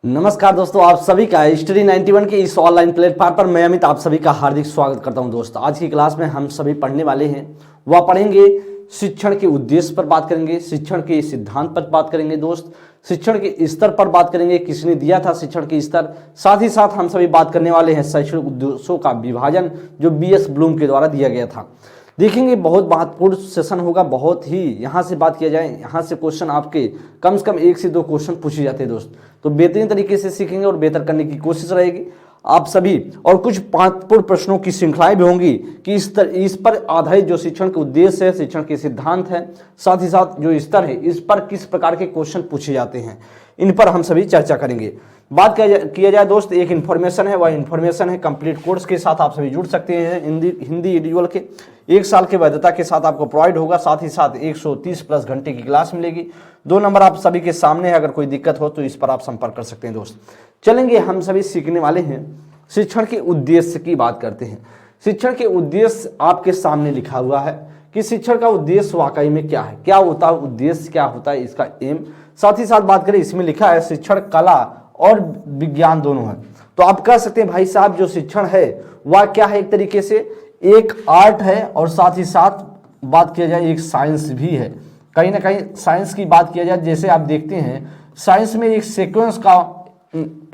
नमस्कार दोस्तों, आप सभी का हिस्ट्री 91 के इस ऑनलाइन प्लेटफॉर्म पर मैं अमित आप सभी का हार्दिक स्वागत करता हूं। दोस्त, आज की क्लास में हम सभी पढ़ने वाले हैं, वह पढ़ेंगे शिक्षण के उद्देश्य पर बात करेंगे, शिक्षण के सिद्धांत पर बात करेंगे। दोस्त, शिक्षण के स्तर पर बात करेंगे, किसने दिया था शिक्षण के स्तर। साथ ही साथ हम सभी बात करने वाले हैं शैक्षणिक उद्देश्यों का विभाजन जो BS ब्लूम के द्वारा दिया गया था। देखेंगे, बहुत महत्वपूर्ण सेशन होगा। बहुत ही यहाँ से बात किया जाए, यहाँ से क्वेश्चन आपके कम से कम 1 से 2 क्वेश्चन पूछे जाते हैं दोस्त। तो बेहतरीन तरीके से सीखेंगे और बेहतर करने की कोशिश रहेगी आप सभी। और कुछ महत्वपूर्ण प्रश्नों की श्रृंखलाएं भी होंगी कि इस पर आधारित जो शिक्षण के उद्देश्य है, शिक्षण के सिद्धांत है, साथ ही साथ जो स्तर है, इस पर किस प्रकार के क्वेश्चन पूछे जाते हैं, इन पर हम सभी चर्चा करेंगे। बात किया जाए दोस्त, एक इन्फॉर्मेशन है, वह इन्फॉर्मेशन है कंप्लीट कोर्स के साथ आप सभी जुड़ सकते हैं। हिंदी इंडिविजुअल के 1 साल के वैधता के साथ आपको प्रोवाइड होगा। साथ ही साथ 130 प्लस घंटे की क्लास मिलेगी। 2 नंबर आप सभी के सामने है, अगर कोई दिक्कत हो तो इस पर आप संपर्क कर सकते हैं। दोस्त, चलेंगे, हम सभी सीखने वाले हैं शिक्षण के उद्देश्य की बात करते हैं। शिक्षण के उद्देश्य आपके सामने लिखा हुआ है कि शिक्षण का उद्देश्य वाकई में क्या है, क्या होता है उद्देश्य, क्या होता है इसका एम। साथ ही साथ बात करें, इसमें लिखा है शिक्षण कला और विज्ञान दोनों है। तो आप कह सकते हैं भाई साहब, जो शिक्षण है वह क्या है, एक तरीके से एक आर्ट है और साथ ही साथ बात किया जाए एक साइंस भी है। कहीं ना कहीं साइंस की बात किया जाए, जैसे आप देखते हैं साइंस में एक सीक्वेंस का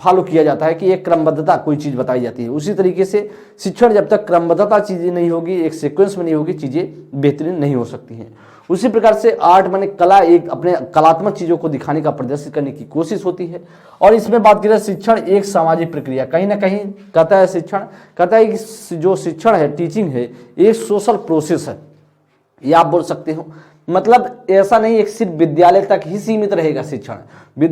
फॉलो किया जाता है कि एक क्रमबद्धता कोई चीज़ बताई जाती है। उसी तरीके से शिक्षण जब तक क्रमबद्धता चीज़ें नहीं होगी, एक सीक्वेंस में नहीं होगी, चीज़ें बेहतरीन नहीं हो सकती हैं। उसी प्रकार से आर्ट माने कला, एक अपने कलात्मक चीज़ों को दिखाने का, प्रदर्शित करने की कोशिश होती है। और इसमें बात की जाए, शिक्षण एक सामाजिक प्रक्रिया, कहीं ना कहीं कहता है शिक्षण, कहता है कि जो शिक्षण है, टीचिंग है, एक सोशल प्रोसेस है, ये आप बोल सकते हो। मतलब ऐसा नहीं एक सिर्फ विद्यालय तक ही सीमित रहेगा शिक्षण।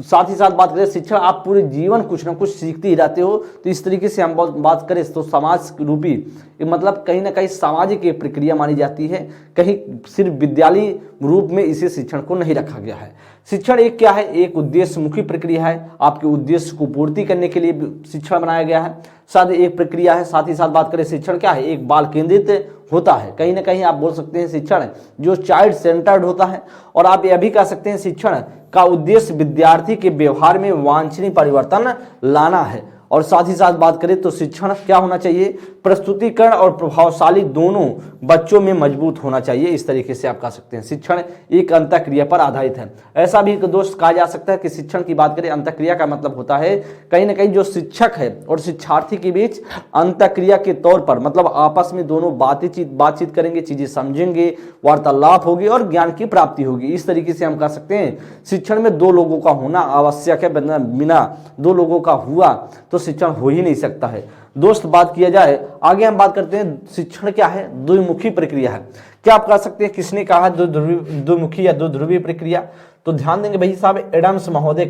साथ ही साथ बात करें, शिक्षण आप पूरे जीवन कुछ ना कुछ सीखते ही रहते हो। तो इस तरीके से हम बात करें तो समाज रूपी, मतलब कहीं ना कहीं सामाजिक एक प्रक्रिया मानी जाती है। कहीं सिर्फ विद्यालय रूप में इसे शिक्षण को नहीं रखा गया है। शिक्षण एक क्या है, एक उद्देश्यमुखी प्रक्रिया है। आपके उद्देश्य को पूर्ति करने के लिए शिक्षण बनाया गया है, साथ एक प्रक्रिया है। साथ ही साथ बात करें, शिक्षण क्या है, एक बाल केंद्रित होता है। कहीं ना कहीं आप बोल सकते हैं शिक्षण जो चाइल्ड सेंटर्ड होता है। और आप यह भी कह सकते हैं शिक्षण का उद्देश्य विद्यार्थी के व्यवहार में वांछनीय परिवर्तन लाना है। और साथ ही साथ बात करें तो शिक्षण क्या होना चाहिए, प्रस्तुतिकरण और प्रभावशाली दोनों बच्चों में मजबूत होना चाहिए। इस तरीके से आप कह सकते हैं शिक्षण एक अंतःक्रिया पर आधारित है। ऐसा भी दोस्त कहा जा सकता है कि शिक्षण की बात करें, अंतःक्रिया का मतलब होता है कहीं ना कहीं जो शिक्षक है और शिक्षार्थी के बीच अंतःक्रिया के तौर पर, मतलब आपस में दोनों बातचीत करेंगे, चीजें समझेंगे, वार्तालाप होगी और ज्ञान की प्राप्ति होगी। इस तरीके से हम कह सकते हैं शिक्षण में 2 लोगों का होना आवश्यक है। बिना 2 लोगों का हुआ तो शिक्षण हो ही नहीं सकता है। दोस्त, बात किया जाए आगे, हम बात करते हैं शिक्षण क्या है, द्विमुखी प्रक्रिया है। क्या आप कह सकते हैं किसने कहा द्विमुखी या द्विध्रुवी प्रक्रिया? तो ध्यान देंगे भाई साहब, एडम्स महोदय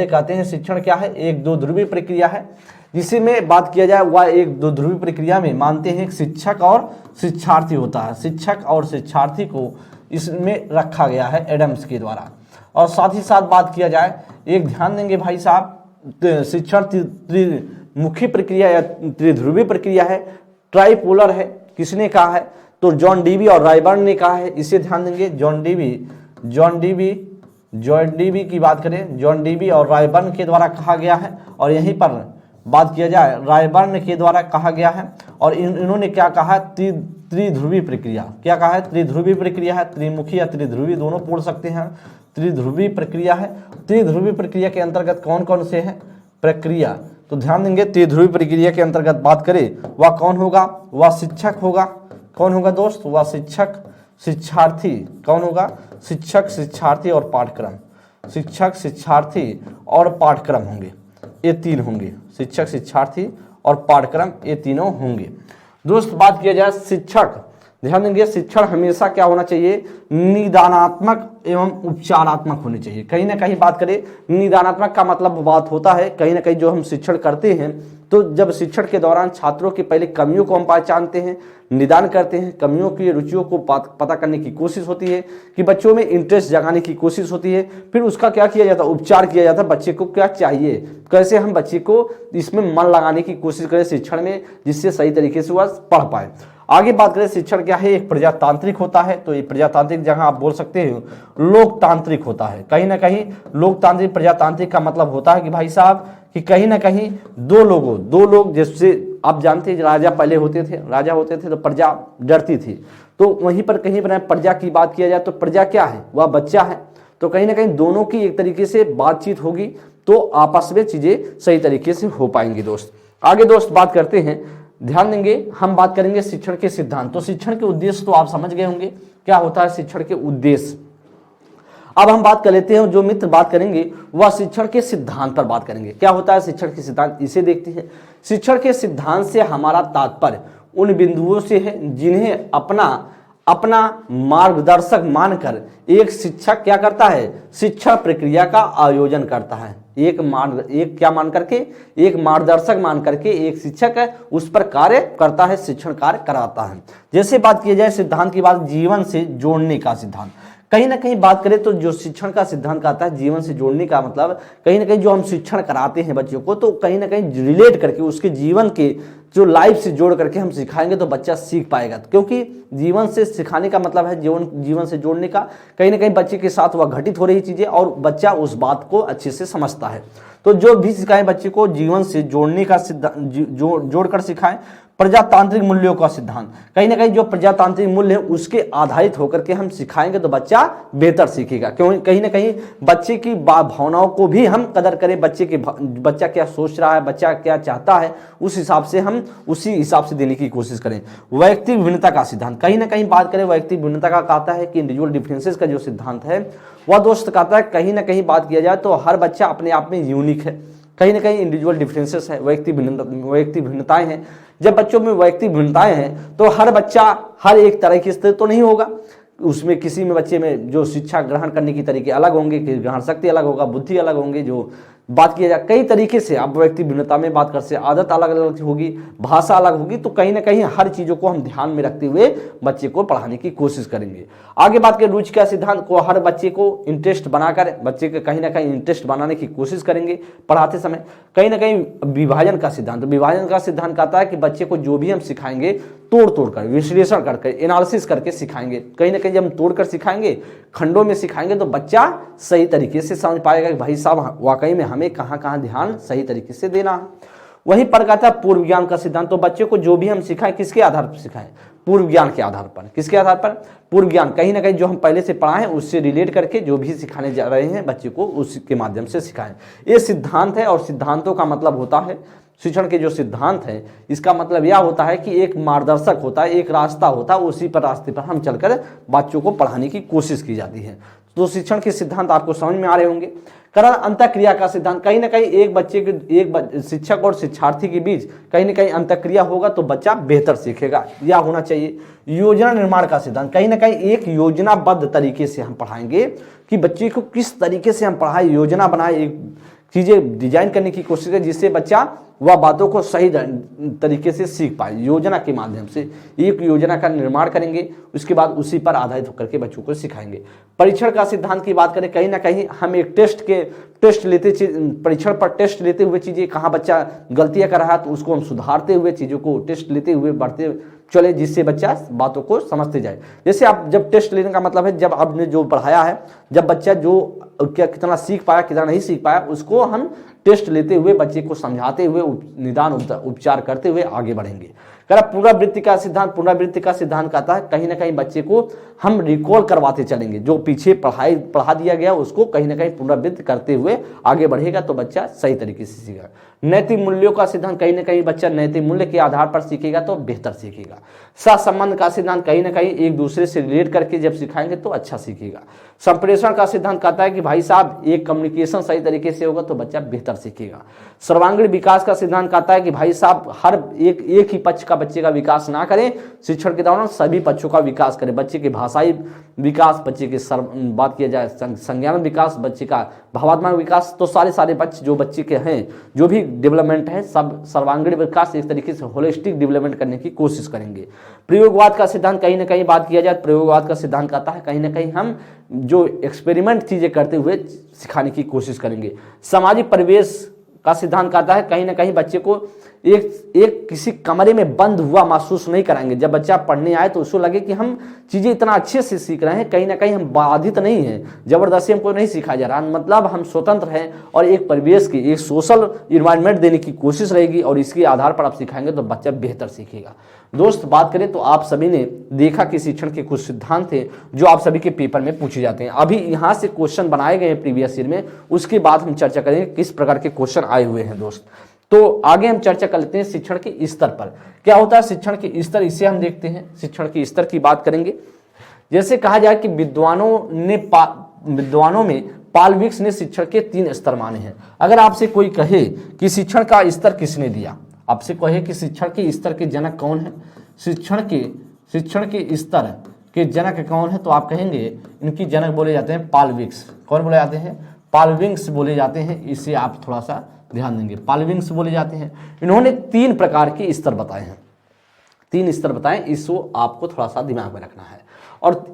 कहते हैं शिक्षण क्या है, एक द्विध्रुवी प्रक्रिया है। जिसमें बात किया जाए वह एक द्विध्रुवी प्रक्रिया में मानते हैं शिक्षक और शिक्षार्थी होता है। शिक्षक और शिक्षार्थी को इसमें रखा गया है एडम्स के द्वारा। और साथ ही साथ बात किया जाए, एक ध्यान देंगे भाई साहब, शिक्षण त्रिमुखी प्रक्रिया या त्रिध्रुवी प्रक्रिया है, ट्राइपोलर है। किसने कहा है? तो जॉन डीवी और रायबर्न ने कहा है। इसे ध्यान देंगे, जॉन डीवी की बात करें, जॉन डीवी और रायबर्न के द्वारा कहा गया है। और यहीं पर बात किया जाए, रायबर्न के द्वारा कहा गया है। और इन्होंने क्या कहा? त्रिध्रुवी प्रक्रिया। क्या कहा है? त्रिध्रुवी प्रक्रिया है। त्रिमुखी या त्रिध्रुवी दोनों बोल सकते हैं। त्रिध्रुवी प्रक्रिया है। त्रिध्रुवी प्रक्रिया के अंतर्गत कौन कौन से हैं प्रक्रिया? तो ध्यान देंगे, त्रिध्रुवी प्रक्रिया के अंतर्गत बात करें, वह कौन होगा? वह शिक्षक होगा। कौन होगा दोस्त? वह शिक्षक, शिक्षार्थी। कौन होगा? शिक्षक, शिक्षार्थी और पाठ्यक्रम। शिक्षक, शिक्षार्थी और पाठ्यक्रम होंगे, ये 3 होंगे। शिक्षक, शिक्षार्थी और पाठ्यक्रम, ये तीनों होंगे। दोस्त, बात किया जाए शिक्षक, ध्यान देंगे शिक्षण हमेशा क्या होना चाहिए, निदानात्मक एवं उपचारात्मक होनी चाहिए। कहीं ना कहीं बात करें, निदानात्मक का मतलब बात होता है कहीं ना कहीं जो हम शिक्षण करते हैं, तो जब शिक्षण के दौरान छात्रों की पहले कमियों को हम पहचानते हैं, निदान करते हैं, कमियों की रुचियों को पता करने की कोशिश होती है कि बच्चों में इंटरेस्ट जगाने की कोशिश होती है। फिर उसका क्या किया जाता है? उपचार किया जाता है। बच्चे को क्या चाहिए, कैसे हम बच्चे को इसमें मन लगाने की कोशिश करें शिक्षण में, जिससे सही तरीके से वह पढ़ पाए। आगे बात करें शिक्षण क्या है, एक प्रजातांत्रिक होता है। तो ये प्रजातांत्रिक जगह आप बोल सकते हो लोकतांत्रिक होता है। कहीं ना कहीं लोकतांत्रिक प्रजातांत्रिक का मतलब होता है कि भाई साहब कि कहीं ना कहीं दो लोग, जैसे आप जानते हैं राजा पहले होते थे तो प्रजा डरती थी। तो वहीं पर कहीं पर प्रजा की बात किया जाए तो प्रजा क्या है, वह बच्चा है। तो कहीं ना कहीं दोनों की एक तरीके से बातचीत होगी तो आपस में चीजें सही तरीके से हो पाएंगी। दोस्त आगे दोस्त बात करते हैं, ध्यान देंगे, हम बात करेंगे शिक्षण के सिद्धांत। तो शिक्षण के उद्देश्य तो आप समझ गए होंगे क्या होता है शिक्षण के उद्देश्य। अब हम बात कर लेते हैं, जो मित्र बात करेंगे वह शिक्षण के सिद्धांत पर बात करेंगे। क्या होता है शिक्षण के सिद्धांत, इसे देखते हैं। शिक्षण के सिद्धांत से हमारा तात्पर्य उन बिंदुओं से है जिन्हें अपना मार्गदर्शक मानकर एक शिक्षक क्या करता है, शिक्षा प्रक्रिया का आयोजन करता है। एक मार्गदर्शक मान करके एक शिक्षक है उस पर कार्य करता है, शिक्षण कार्य कराता है। जैसे बात की जाए सिद्धांत की बात, जीवन से जोड़ने का सिद्धांत। कहीं ना कहीं बात करें तो जो शिक्षण का सिद्धांत आता है जीवन से जोड़ने का मतलब कहीं ना कहीं जो हम शिक्षण कराते हैं बच्चों को तो कहीं ना कहीं रिलेट करके उसके जीवन के जो लाइफ से जोड़ करके हम सिखाएंगे तो बच्चा सीख पाएगा। क्योंकि जीवन से सिखाने का मतलब है जीवन से जोड़ने का, कहीं ना कहीं बच्चे के साथ वह घटित हो रही चीजें और बच्चा उस बात को अच्छे से समझता है। तो जो भी सिखाएं बच्चे को जीवन से जोड़ने का सिद्धांत जोड़कर सिखाएं। प्रजातांत्रिक मूल्यों का सिद्धांत, कहीं ना कहीं जो प्रजातांत्रिक मूल्य है उसके आधारित होकर के हम सिखाएंगे तो बच्चा बेहतर सीखेगा। क्यों, कहीं ना कहीं बच्चे की भावनाओं को भी हम कदर करें, बच्चा क्या सोच रहा है, बच्चा क्या चाहता है, उस हिसाब से हम उसी हिसाब से देने की कोशिश करें। वैयक्तिक भिन्नता का सिद्धांत, कहीं ना कहीं बात करें वैयक्तिक भिन्नता का कहता है कि इंडिविजुअल डिफरेंसेस का जो सिद्धांत है वह दोस्त कहता है कहीं ना कहीं बात किया जाए तो हर बच्चा अपने आप में यूनिक है। कहीं ना कहीं इंडिविजुअल डिफरेंसेस है, वैयक्तिक भिन्नताएं हैं। जब बच्चों में वैयक्तिक भिन्नताएं हैं तो हर बच्चा हर एक तरह की स्थिति तो नहीं होगा, उसमें किसी में बच्चे में जो शिक्षा ग्रहण करने की तरीके अलग होंगे, ग्रहण शक्ति अलग होगा, बुद्धि अलग होंगे। जो बात किया जाए कई तरीके से आप व्यक्ति भिन्नता में बात कर सकते, आदत अलग अलग होगी, भाषा अलग होगी। तो कहीं ना कहीं हर चीजों को हम ध्यान में रखते हुए बच्चे को पढ़ाने की कोशिश करेंगे। आगे बात करें रुचि का सिद्धांत को, हर बच्चे को इंटरेस्ट बनाकर बच्चे के कहीं ना कहीं इंटरेस्ट बनाने की कोशिश करेंगे पढ़ाते समय। कहीं ना कहीं विभाजन का सिद्धांत कहता है कि बच्चे को जो भी हम सिखाएंगे तोड़ कर विश्लेषण करके एनालिसिस करके सिखाएंगे। कहीं ना कहीं जब हम तोड़कर सिखाएंगे, खंडों में सिखाएंगे तो बच्चा सही तरीके से समझ पाएगा कि भाई साहब वाकई में हमें कहाँ ध्यान सही तरीके से देना है। वहीं पर कहता है पूर्व ज्ञान का सिद्धांत, तो बच्चे को जो भी हम सिखाएं किसके आधार पर सिखाएं, पूर्व ज्ञान के आधार पर। किसके आधार पर, पूर्व ज्ञान, कहीं ना कहीं जो हम पहले से पढ़ाए हैं उससे रिलेट करके जो भी सिखाने जा रहे हैं बच्चे को उसके माध्यम से सिखाएं। ये सिद्धांत है और सिद्धांतों का मतलब होता है शिक्षण के जो सिद्धांत है इसका मतलब यह होता है कि एक मार्गदर्शक होता है, एक रास्ता होता है, उसी पर रास्ते पर हम चलकर बच्चों को पढ़ाने की कोशिश की जाती है। तो शिक्षण के सिद्धांत आपको समझ में आ रहे होंगे। करण अंतःक्रिया का सिद्धांत, कहीं ना कहीं एक शिक्षक और शिक्षार्थी के बीच कहीं ना कहीं अंतःक्रिया होगा तो बच्चा बेहतर सीखेगा, यह होना चाहिए। योजना निर्माण का सिद्धांत, कहीं ना कहीं एक योजनाबद्ध तरीके से हम पढ़ाएंगे कि बच्चे को किस तरीके से हम पढ़ाए, योजना बनाए, एक चीजें डिजाइन करने की कोशिश करें जिससे बच्चा वह बातों को सही तरीके से सीख पाए। योजना के माध्यम से एक योजना का निर्माण करेंगे, उसके बाद उसी पर आधारित होकर के बच्चों को सिखाएंगे। परीक्षण का सिद्धांत की बात करें, कहीं ना कहीं हम एक परीक्षण पर टेस्ट लेते हुए चीजें कहाँ बच्चा गलतियां कर रहा है तो उसको हम सुधारते हुए चीजों को टेस्ट लेते हुए बढ़ते चले जिससे बच्चा बातों को समझते जाए। जैसे आप जब टेस्ट लेने का मतलब है जब आपने जो पढ़ाया है, जब बच्चा जो कितना सीख पाया कितना नहीं सीख पाया उसको हम टेस्ट लेते हुए बच्चे को समझाते हुए निदान उपचार करते हुए आगे बढ़ेंगे। पुनरावृत्ति का सिद्धांत कहता है कहीं ना कहीं बच्चे को हम रिकॉल करवाते चलेंगे, जो पीछे पढ़ा दिया गया उसको कहीं ना कहीं पुनरावृत्ति करते हुए आगे बढ़ेगा तो बच्चा सही तरीके से सीखेगा। नैतिक मूल्यों का सिद्धांत, कहीं ना कहीं बच्चा नैतिक मूल्य के आधार पर सीखेगा तो बेहतर सीखेगा। सहसंबंध का सिद्धांत, कहीं ना कहीं एक दूसरे से रिलेट करके जब सिखाएंगे तो अच्छा सीखेगा। संप्रेषण का सिद्धांत कहता है कि भाई साहब एक कम्युनिकेशन सही तरीके से होगा तो बच्चा बेहतर सीखेगा। सर्वांगीण विकास का सिद्धांत कहता है कि भाई साहब हर एक ही पक्ष का बच्चे का विकास ना करें, शिक्षण के दौरान सभी पक्षों का विकास करें। बच्चे के भाषाई विकास, बच्चे के बात किया जाए संज्ञान विकास, बच्चे का भावात्मक विकास, तो सारे पक्ष जो बच्चे के हैं जो भी डेवलपमेंट है सब सर्वांगीण विकास एक तरीके से होलिस्टिक डेवलपमेंट करने की कोशिश करेंगे। प्रयोगवाद का सिद्धांत, कहीं ना कहीं बात किया जाए प्रयोगवाद का सिद्धांत कहता है कहीं ना कहीं हम जो एक्सपेरिमेंट चीजें करते हुए सिखाने की कोशिश करेंगे। सामाजिक परिवेश का सिद्धांत कहता है कहीं ना कहीं बच्चे को एक किसी कमरे में बंद हुआ महसूस नहीं कराएंगे। जब बच्चा पढ़ने आए तो उसको लगे कि हम चीज़ें इतना अच्छे से सीख रहे हैं, कहीं ना कहीं हम बाधित नहीं हैं, जबरदस्ती हमको नहीं सिखाया जा रहा, मतलब हम स्वतंत्र हैं और एक परिवेश की एक सोशल इन्वायरमेंट देने की कोशिश रहेगी और इसके आधार पर आप सिखाएंगे तो बच्चा बेहतर सीखेगा। दोस्त बात करें तो आप सभी ने देखा कि शिक्षण के कुछ सिद्धांत थे जो आप सभी के पेपर में पूछे जाते हैं। अभी यहाँ से क्वेश्चन बनाए गए हैं प्रीवियस ईयर में, उसके बाद हम चर्चा करेंगे किस प्रकार के क्वेश्चन आए हुए हैं दोस्त। तो आगे हम चर्चा कर लेते हैं शिक्षण के स्तर पर। क्या होता है शिक्षण के स्तर, इसे हम देखते हैं। शिक्षण के स्तर की बात करेंगे। जैसे कहा जाए कि विद्वानों में पॉल विक्स ने शिक्षण के 3 स्तर माने हैं। अगर आपसे कोई कहे कि शिक्षण का स्तर किसने दिया, आपसे कहे कि शिक्षण के स्तर के जनक कौन है, शिक्षण के स्तर के जनक कौन है, तो आप कहेंगे इनकी जनक बोले जाते हैं पॉल विक्स। कौन बोले जाते हैं? पॉल विक्स बोले जाते हैं। इसे आप थोड़ा सा ध्यान देंगे, पॉल विक्स बोले जाते हैं। इन्होंने 3 प्रकार के स्तर बताए हैं, 3 स्तर बताएं, इसको आपको थोड़ा सा दिमाग में रखना है और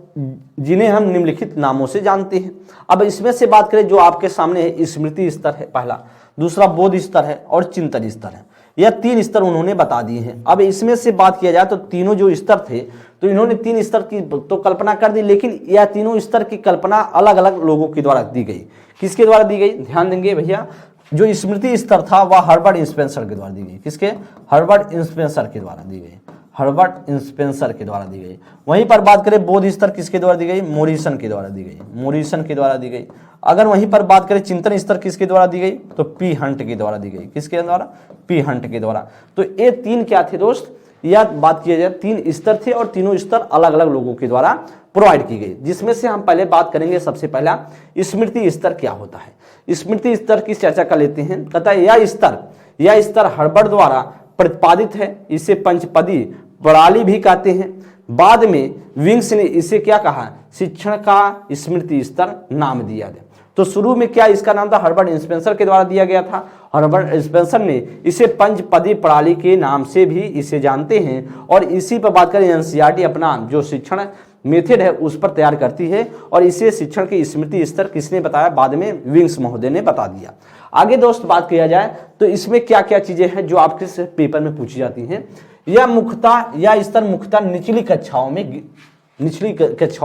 जिन्हें हम निम्नलिखित नामों से जानते हैं। अब इसमें से बात करें जो आपके सामने है, स्मृति स्तर है पहला, दूसरा बोध स्तर है और चिंतन स्तर है। यह 3 स्तर उन्होंने बता दिए हैं। अब इसमें से बात किया जाए तो तीनों जो स्तर थे तो इन्होंने 3 स्तर की तो कल्पना कर दी, लेकिन यह तीनों स्तर की कल्पना अलग अलग लोगों के द्वारा दी गई। किसके द्वारा दी गई? ध्यान देंगे भैया, जो स्मृति स्तर था वह हर्बर्ट स्पेंसर के द्वारा दी गई। किसके? हर्बर्ट स्पेंसर के द्वारा दी गई, हर्बर्ट स्पेंसर के द्वारा दी गई। वहीं पर बात करें बोध स्तर किसके द्वारा दी गई? मोरिसन के द्वारा दी गई, मोरिसन के द्वारा दी गई। अगर वहीं पर बात करें चिंतन स्तर किसके द्वारा दी गई? तो पी हंट के द्वारा दी गई। किसके द्वारा? पी हंट के द्वारा। तो ये 3 क्या थे दोस्त? यह बात किया जाए 3 स्तर थे और तीनों स्तर अलग अलग लोगों के द्वारा प्रोवाइड की गई, जिसमें से हम पहले बात करेंगे। सबसे पहला स्मृति स्तर क्या होता है, स्मृति स्तर की चर्चा कर लेते हैं। कहता है यह स्तर हर्बर्ट द्वारा प्रतिपादित है, इसे पंचपदी प्रणाली भी कहते हैं। बाद में विंग्स ने इसे क्या कहा? शिक्षण का स्मृति स्तर नाम दिया गया। तो शुरू में क्या इसका नाम था? हर्बर्ट स्पेंसर के द्वारा दिया गया था। हर्बर्ट स्पेंसर ने इसे पंचपदी प्रणाली के नाम से भी इसे जानते हैं और इसी पर बात करें एनसीईआरटी अपना जो शिक्षण मेथड है उस पर तैयार करती है और इसे शिक्षण के स्मृति स्तर किसने बताया? बाद में विंग्स महोदय ने बता दिया। आगे दोस्त बात किया जाए तो इसमें क्या क्या चीजें हैं जो आपके पेपर में पूछी जाती हैं। यह स्तर मुख्यतः निचली कक्षाओं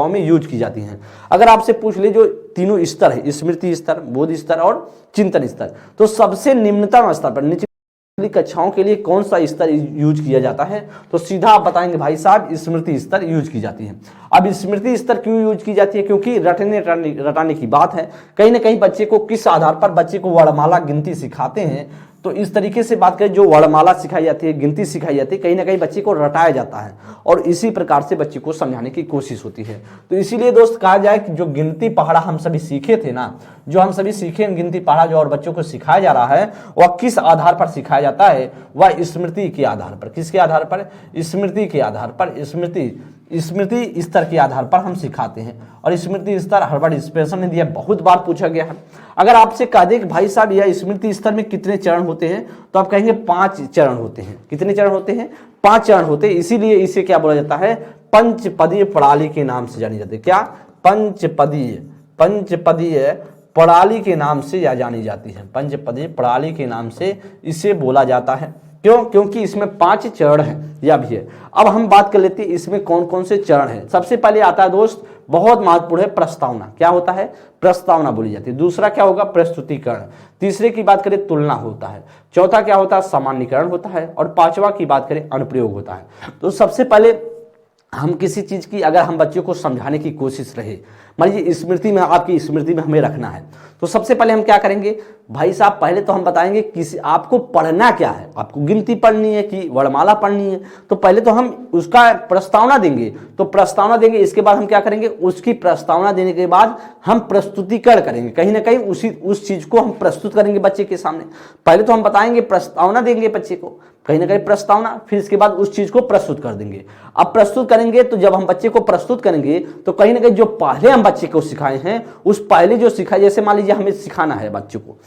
में यूज की जाती हैं। अगर आपसे पूछ ले जो तीनों स्तर है, स्मृति स्तर, बोध स्तर और चिंतन स्तर, तो सबसे निम्नतम स्तर पर निचली कक्षाओं के लिए कौन सा स्तर यूज किया जाता है? तो सीधा आप बताएंगे भाई साहब स्मृति स्तर यूज की जाती है। अब स्मृति स्तर क्यों यूज की जाती है? क्योंकि रटाने की बात है। कहीं ना कहीं बच्चे को किस आधार पर बच्चे को वर्णमाला गिनती सिखाते हैं, तो इस तरीके से बात करें जो वर्णमाला सिखाई जाती है, गिनती सिखाई जाती है, कहीं ना कहीं बच्चे को रटाया जाता है और इसी प्रकार से बच्चे को समझाने की कोशिश होती है। तो इसीलिए दोस्त कहा जाए कि जो गिनती पहाड़ा हम सभी सीखे थे ना, जो हम सभी सीखे गिनती पहाड़ा जो और बच्चों को सिखाया जा रहा है वह किस आधार पर सिखाया जाता है? वह स्मृति के आधार पर। किसके आधार पर? स्मृति के आधार पर, स्मृति स्तर के आधार पर हम सिखाते हैं और स्मृति स्तर हर्बर्ट स्पेंसर ने दिया, बहुत बार पूछा गया है। अगर आपसे कह दे कि भाई साहब यह स्मृति स्तर में कितने चरण होते हैं, तो आप कहेंगे 5 चरण होते हैं। कितने चरण होते हैं? 5 चरण होते हैं। इसीलिए इसे क्या बोला जाता है? पंचपदीय प्रणाली के नाम से जानी जाती है। क्या? पंचपदीय प्रणाली के नाम से या जानी जाती है, पंचपदीय प्रणाली के नाम से इसे बोला जाता है। क्यों? क्योंकि इसमें 5 चरण हैं, यह भी है। अब हम बात कर लेते हैं इसमें कौन कौन से चरण हैं। सबसे पहले आता है दोस्त, बहुत महत्वपूर्ण है, प्रस्तावना। क्या होता है? प्रस्तावना बोली जाती है। दूसरा क्या होगा? प्रस्तुतिकरण। तीसरे की बात करें तुलना होता है। चौथा क्या होता है? सामान्यीकरण होता है और 5वां की बात करें अनुप्रयोग होता है। तो सबसे पहले हम किसी चीज की अगर हम बच्चों को समझाने की कोशिश रहे, मान लीजिए स्मृति में, आपकी स्मृति में हमें रखना है, तो सबसे पहले हम क्या करेंगे भाई साहब? पहले तो हम बताएंगे किसी आपको पढ़ना क्या है, आपको गिनती पढ़नी है कि वर्णमाला पढ़नी है। तो पहले तो हम उसका प्रस्तावना देंगे, तो प्रस्तावना देंगे, इसके बाद हम क्या करेंगे? उसकी प्रस्तावना देने के बाद हम प्रस्तुतिकरण करेंगे, कहीं ना कहीं उस चीज को हम प्रस्तुत करेंगे बच्चे के सामने। पहले तो हम बताएंगे, प्रस्तावना देंगे बच्चे को, कहीं ना कहीं प्रस्तावना, फिर इसके बाद उस चीज को प्रस्तुत कर देंगे। अब प्रस्तुत करेंगे तो जब हम बच्चे को प्रस्तुत करेंगे तो कहीं ना कहीं जो पहले हम बच्चे को सिखाए हैं, उस पहले जो सिखाए, जैसे मान लीजिए हमें सिखाना है बच्चे को,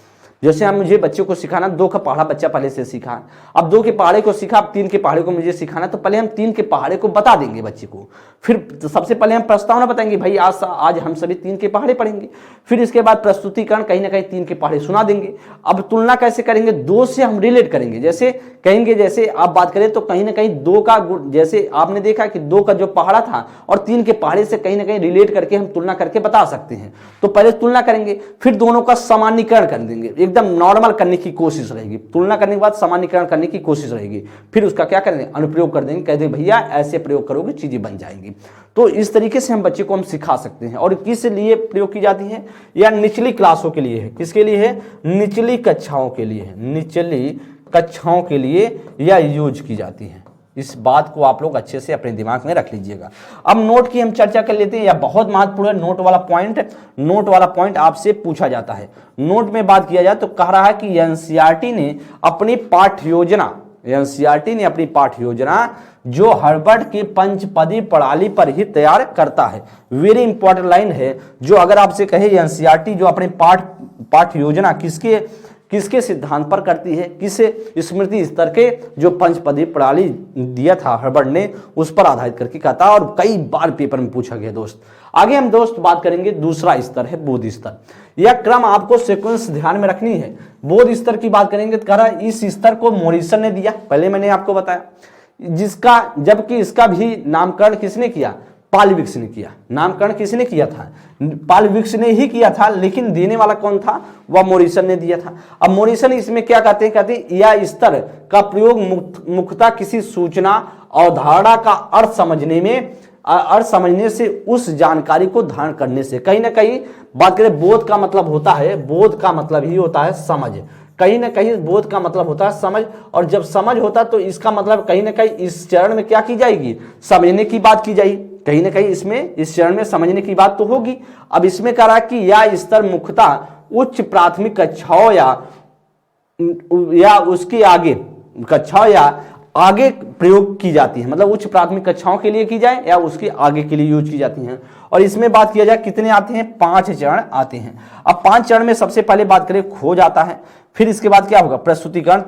जैसे हम मुझे बच्चे को सिखाना 2 का पहाड़ा बच्चा पहले से सीखा, अब 2 के पहाड़े को सीखा, अब 3 के पहाड़े को मुझे सिखाना, तो पहले हम 3 के पहाड़े को बता देंगे बच्चे को। फिर सबसे पहले हम प्रस्तावना बताएंगे, भाई आज हम सभी 3 के पहाड़े पढ़ेंगे। फिर इसके बाद प्रस्तुतिकरण कहीं ना कहीं 3 के पहाड़े सुना देंगे। अब तुलना कैसे करेंगे, 2 से हम रिलेट करेंगे, जैसे कहेंगे, जैसे आप बात करें तो कहीं ना कहीं 2 का, जैसे आपने देखा कि 2 का जो पहाड़ा था और 3 के पहाड़े से कहीं ना कहीं रिलेट करके हम तुलना करके बता सकते हैं। तो पहले तुलना करेंगे, फिर दोनों का सामान्यीकरण कर देंगे, एकदम नॉर्मल करने की कोशिश रहेगी। तुलना करने के बाद सामान्यीकरण करने की कोशिश रहेगी, फिर उसका क्या करेंगे, अनुप्रयोग कर देंगे, कह देंगे भैया ऐसे प्रयोग करोगे चीजें बन जाएंगी। तो इस तरीके से हम बच्चे को हम सिखा सकते हैं। और किस लिए प्रयोग की जाती है, या निचली क्लासों के लिए है, किसके लिए है, निचली कक्षाओं के लिए है, निचली कक्षाओं के लिए या यूज की जाती है। इस बात को आप लोग अच्छे से अपने दिमाग में रख लीजिएगा। अब नोट की हम चर्चा कर लेते हैं, या बहुत महत्वपूर्ण है नोट वाला पॉइंट। नोट वाला पॉइंट आपसे पूछा जाता है। नोट में बात किया जाए तो कह रहा है कि एनसीईआरटी ने अपनी पाठ्य योजना जो हार्वर्ड की पंचपदी प्रणाली पर ही तैयार करता है। वेरी इंपॉर्टेंट लाइन है, जो अगर आपसे कहे एनसीईआरटी जो अपने पाठ्य योजना किसके सिद्धांत पर करती है, किसे स्मृति स्तर के जो पंचपदी प्रणाली दिया था हार्वर्ड ने, उस पर आधारित करके कहता है, और कई बार पेपर में पूछा गया दोस्त। आगे हम दोस्त बात करेंगे, दूसरा स्तर है बोध स्तर। यह क्रम आपको सीक्वेंस ध्यान में रखनी है। बोध स्तर की बात करेंगे तो कह रहा है इस स्तर को मॉरिसन ने दिया, पहले मैंने आपको बताया, जबकि इसका भी नामकरण किसने किया, पालविक्स ने किया। नामकरण किसने किया था, पालविक्स ने ही किया था, लेकिन देने वाला कौन था, वह मॉरिसन ने दिया था। अब मॉरिसन इसमें क्या कहते हैं, यह स्तर का प्रयोग मुख्यतः किसी सूचना अवधारणा का अर्थ समझने से उस जानकारी को धारण करने से, कहीं ना कहीं बात करें बोध का मतलब होता है, बोध का मतलब ही होता है समझ, कहीं ना कहीं बोध का मतलब होता है समझ। और जब समझ होता तो इसका मतलब कहीं ना कहीं इस चरण में क्या की जाएगी, समझने की बात की जाएगी, कहीं ना कहीं इसमें इस चरण में समझने की बात तो होगी। अब इसमें कह रहा है कि यह स्तर मुख्यतः उच्च प्राथमिक कक्षाओं या उसकी आगे कक्षाओं या आगे प्रयोग की जाती है, मतलब उच्च प्राथमिक कक्षाओं के लिए की जाए या उसके आगे के लिए यूज की जाती हैं। और इसमें बात किया जाए कितने आते हैं, 5 चरण आते हैं। अब 5 चरण में सबसे पहले बात करें खोज आता है, फिर इसके बाद क्या होगा, प्रस्तुतिकरण,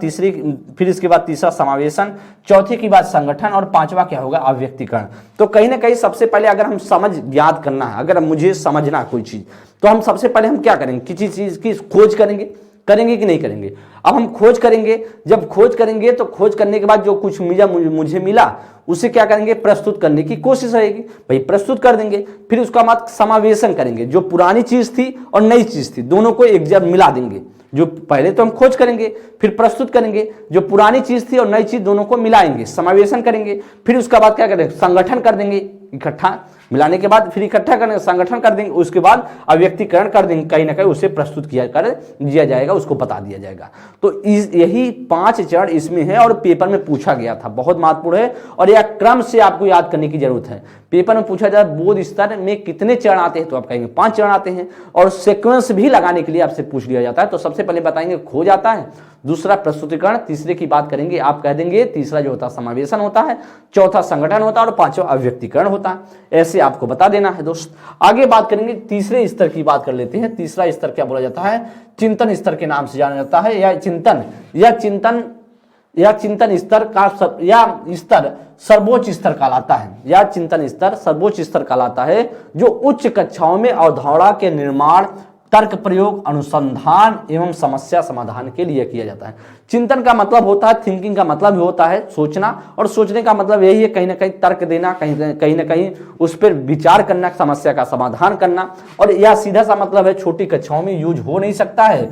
फिर इसके बाद तीसरा समावेशन, चौथे की बात संगठन, और 5वां क्या होगा, अव्यक्तीकरण। तो कहीं ना कहीं सबसे पहले अगर हम समझ याद करना है, अगर मुझे समझना कोई चीज, तो हम सबसे पहले हम क्या करेंगे, किसी चीज की खोज करेंगे कि नहीं करेंगे। अब हम खोज करेंगे, जब खोज करेंगे तो खोज करने के बाद जो कुछ मुझे मिला उसे क्या करेंगे, प्रस्तुत करने की कोशिश रहेगी, भाई प्रस्तुत कर देंगे। फिर उसका बाद समावेशन करेंगे, जो पुरानी चीज थी और नई चीज थी दोनों को एक जगह मिला देंगे। जो पहले तो हम खोज करेंगे, फिर प्रस्तुत करेंगे, जो पुरानी चीज थी और नई चीज दोनों को मिलाएंगे, समावेशन करेंगे। फिर उसका बाद क्या करेंगे, संगठन कर देंगे, इकट्ठा मिलाने के बाद फिर इकट्ठा करेंगे, संगठन कर देंगे, उसके बाद अव्यक्तीकरण कर देंगे, कहीं ना कहीं उसे प्रस्तुत कर दिया जाएगा, उसको बता दिया जाएगा। तो यही 5 चरण इसमें है और पेपर में पूछा गया था, बहुत महत्वपूर्ण है और यह क्रम से आपको याद करने की जरूरत है। पेपर में पूछा जाए बोध स्तर में कितने चरण आते हैं, तो आप कहेंगे 5 चरण आते हैं। और सीक्वेंस भी लगाने के लिए आपसे पूछ लिया जाता है, तो सबसे पहले बताएंगे खोज आता है, दूसरा प्रस्तुतिकरण, तीसरे की बात करेंगे आप कह देंगे तीसरा जो होता है समावेशन होता है, चौथा संगठन होता है और 5वां अव्यक्तीकरण होता है। ऐसे आपको बता देना है दोस्त। आगे बात करेंगे तीसरे स्तर की, बात कर लेते हैं। तीसरा स्तर क्या बोला जाता है, चिंतन स्तर के नाम से जाना जाता है, या चिंतन स्तर का स्तर सर्वोच्च स्तर कहलाता है, या चिंतन स्तर सर्वोच्च स्तर कहलाता है, जो उच्च कक्षाओं में अवधारणा के निर्माण, तर्क प्रयोग, अनुसंधान एवं समस्या समाधान के लिए किया जाता है। चिंतन का मतलब होता है, थिंकिंग का मतलब भी होता है सोचना, और सोचने का मतलब यही है कहीं ना कहीं तर्क देना, कहीं ना कहीं उस पर विचार करना, समस्या का समाधान करना। और यह सीधा सा मतलब है छोटी कक्षाओं में यूज हो नहीं सकता है,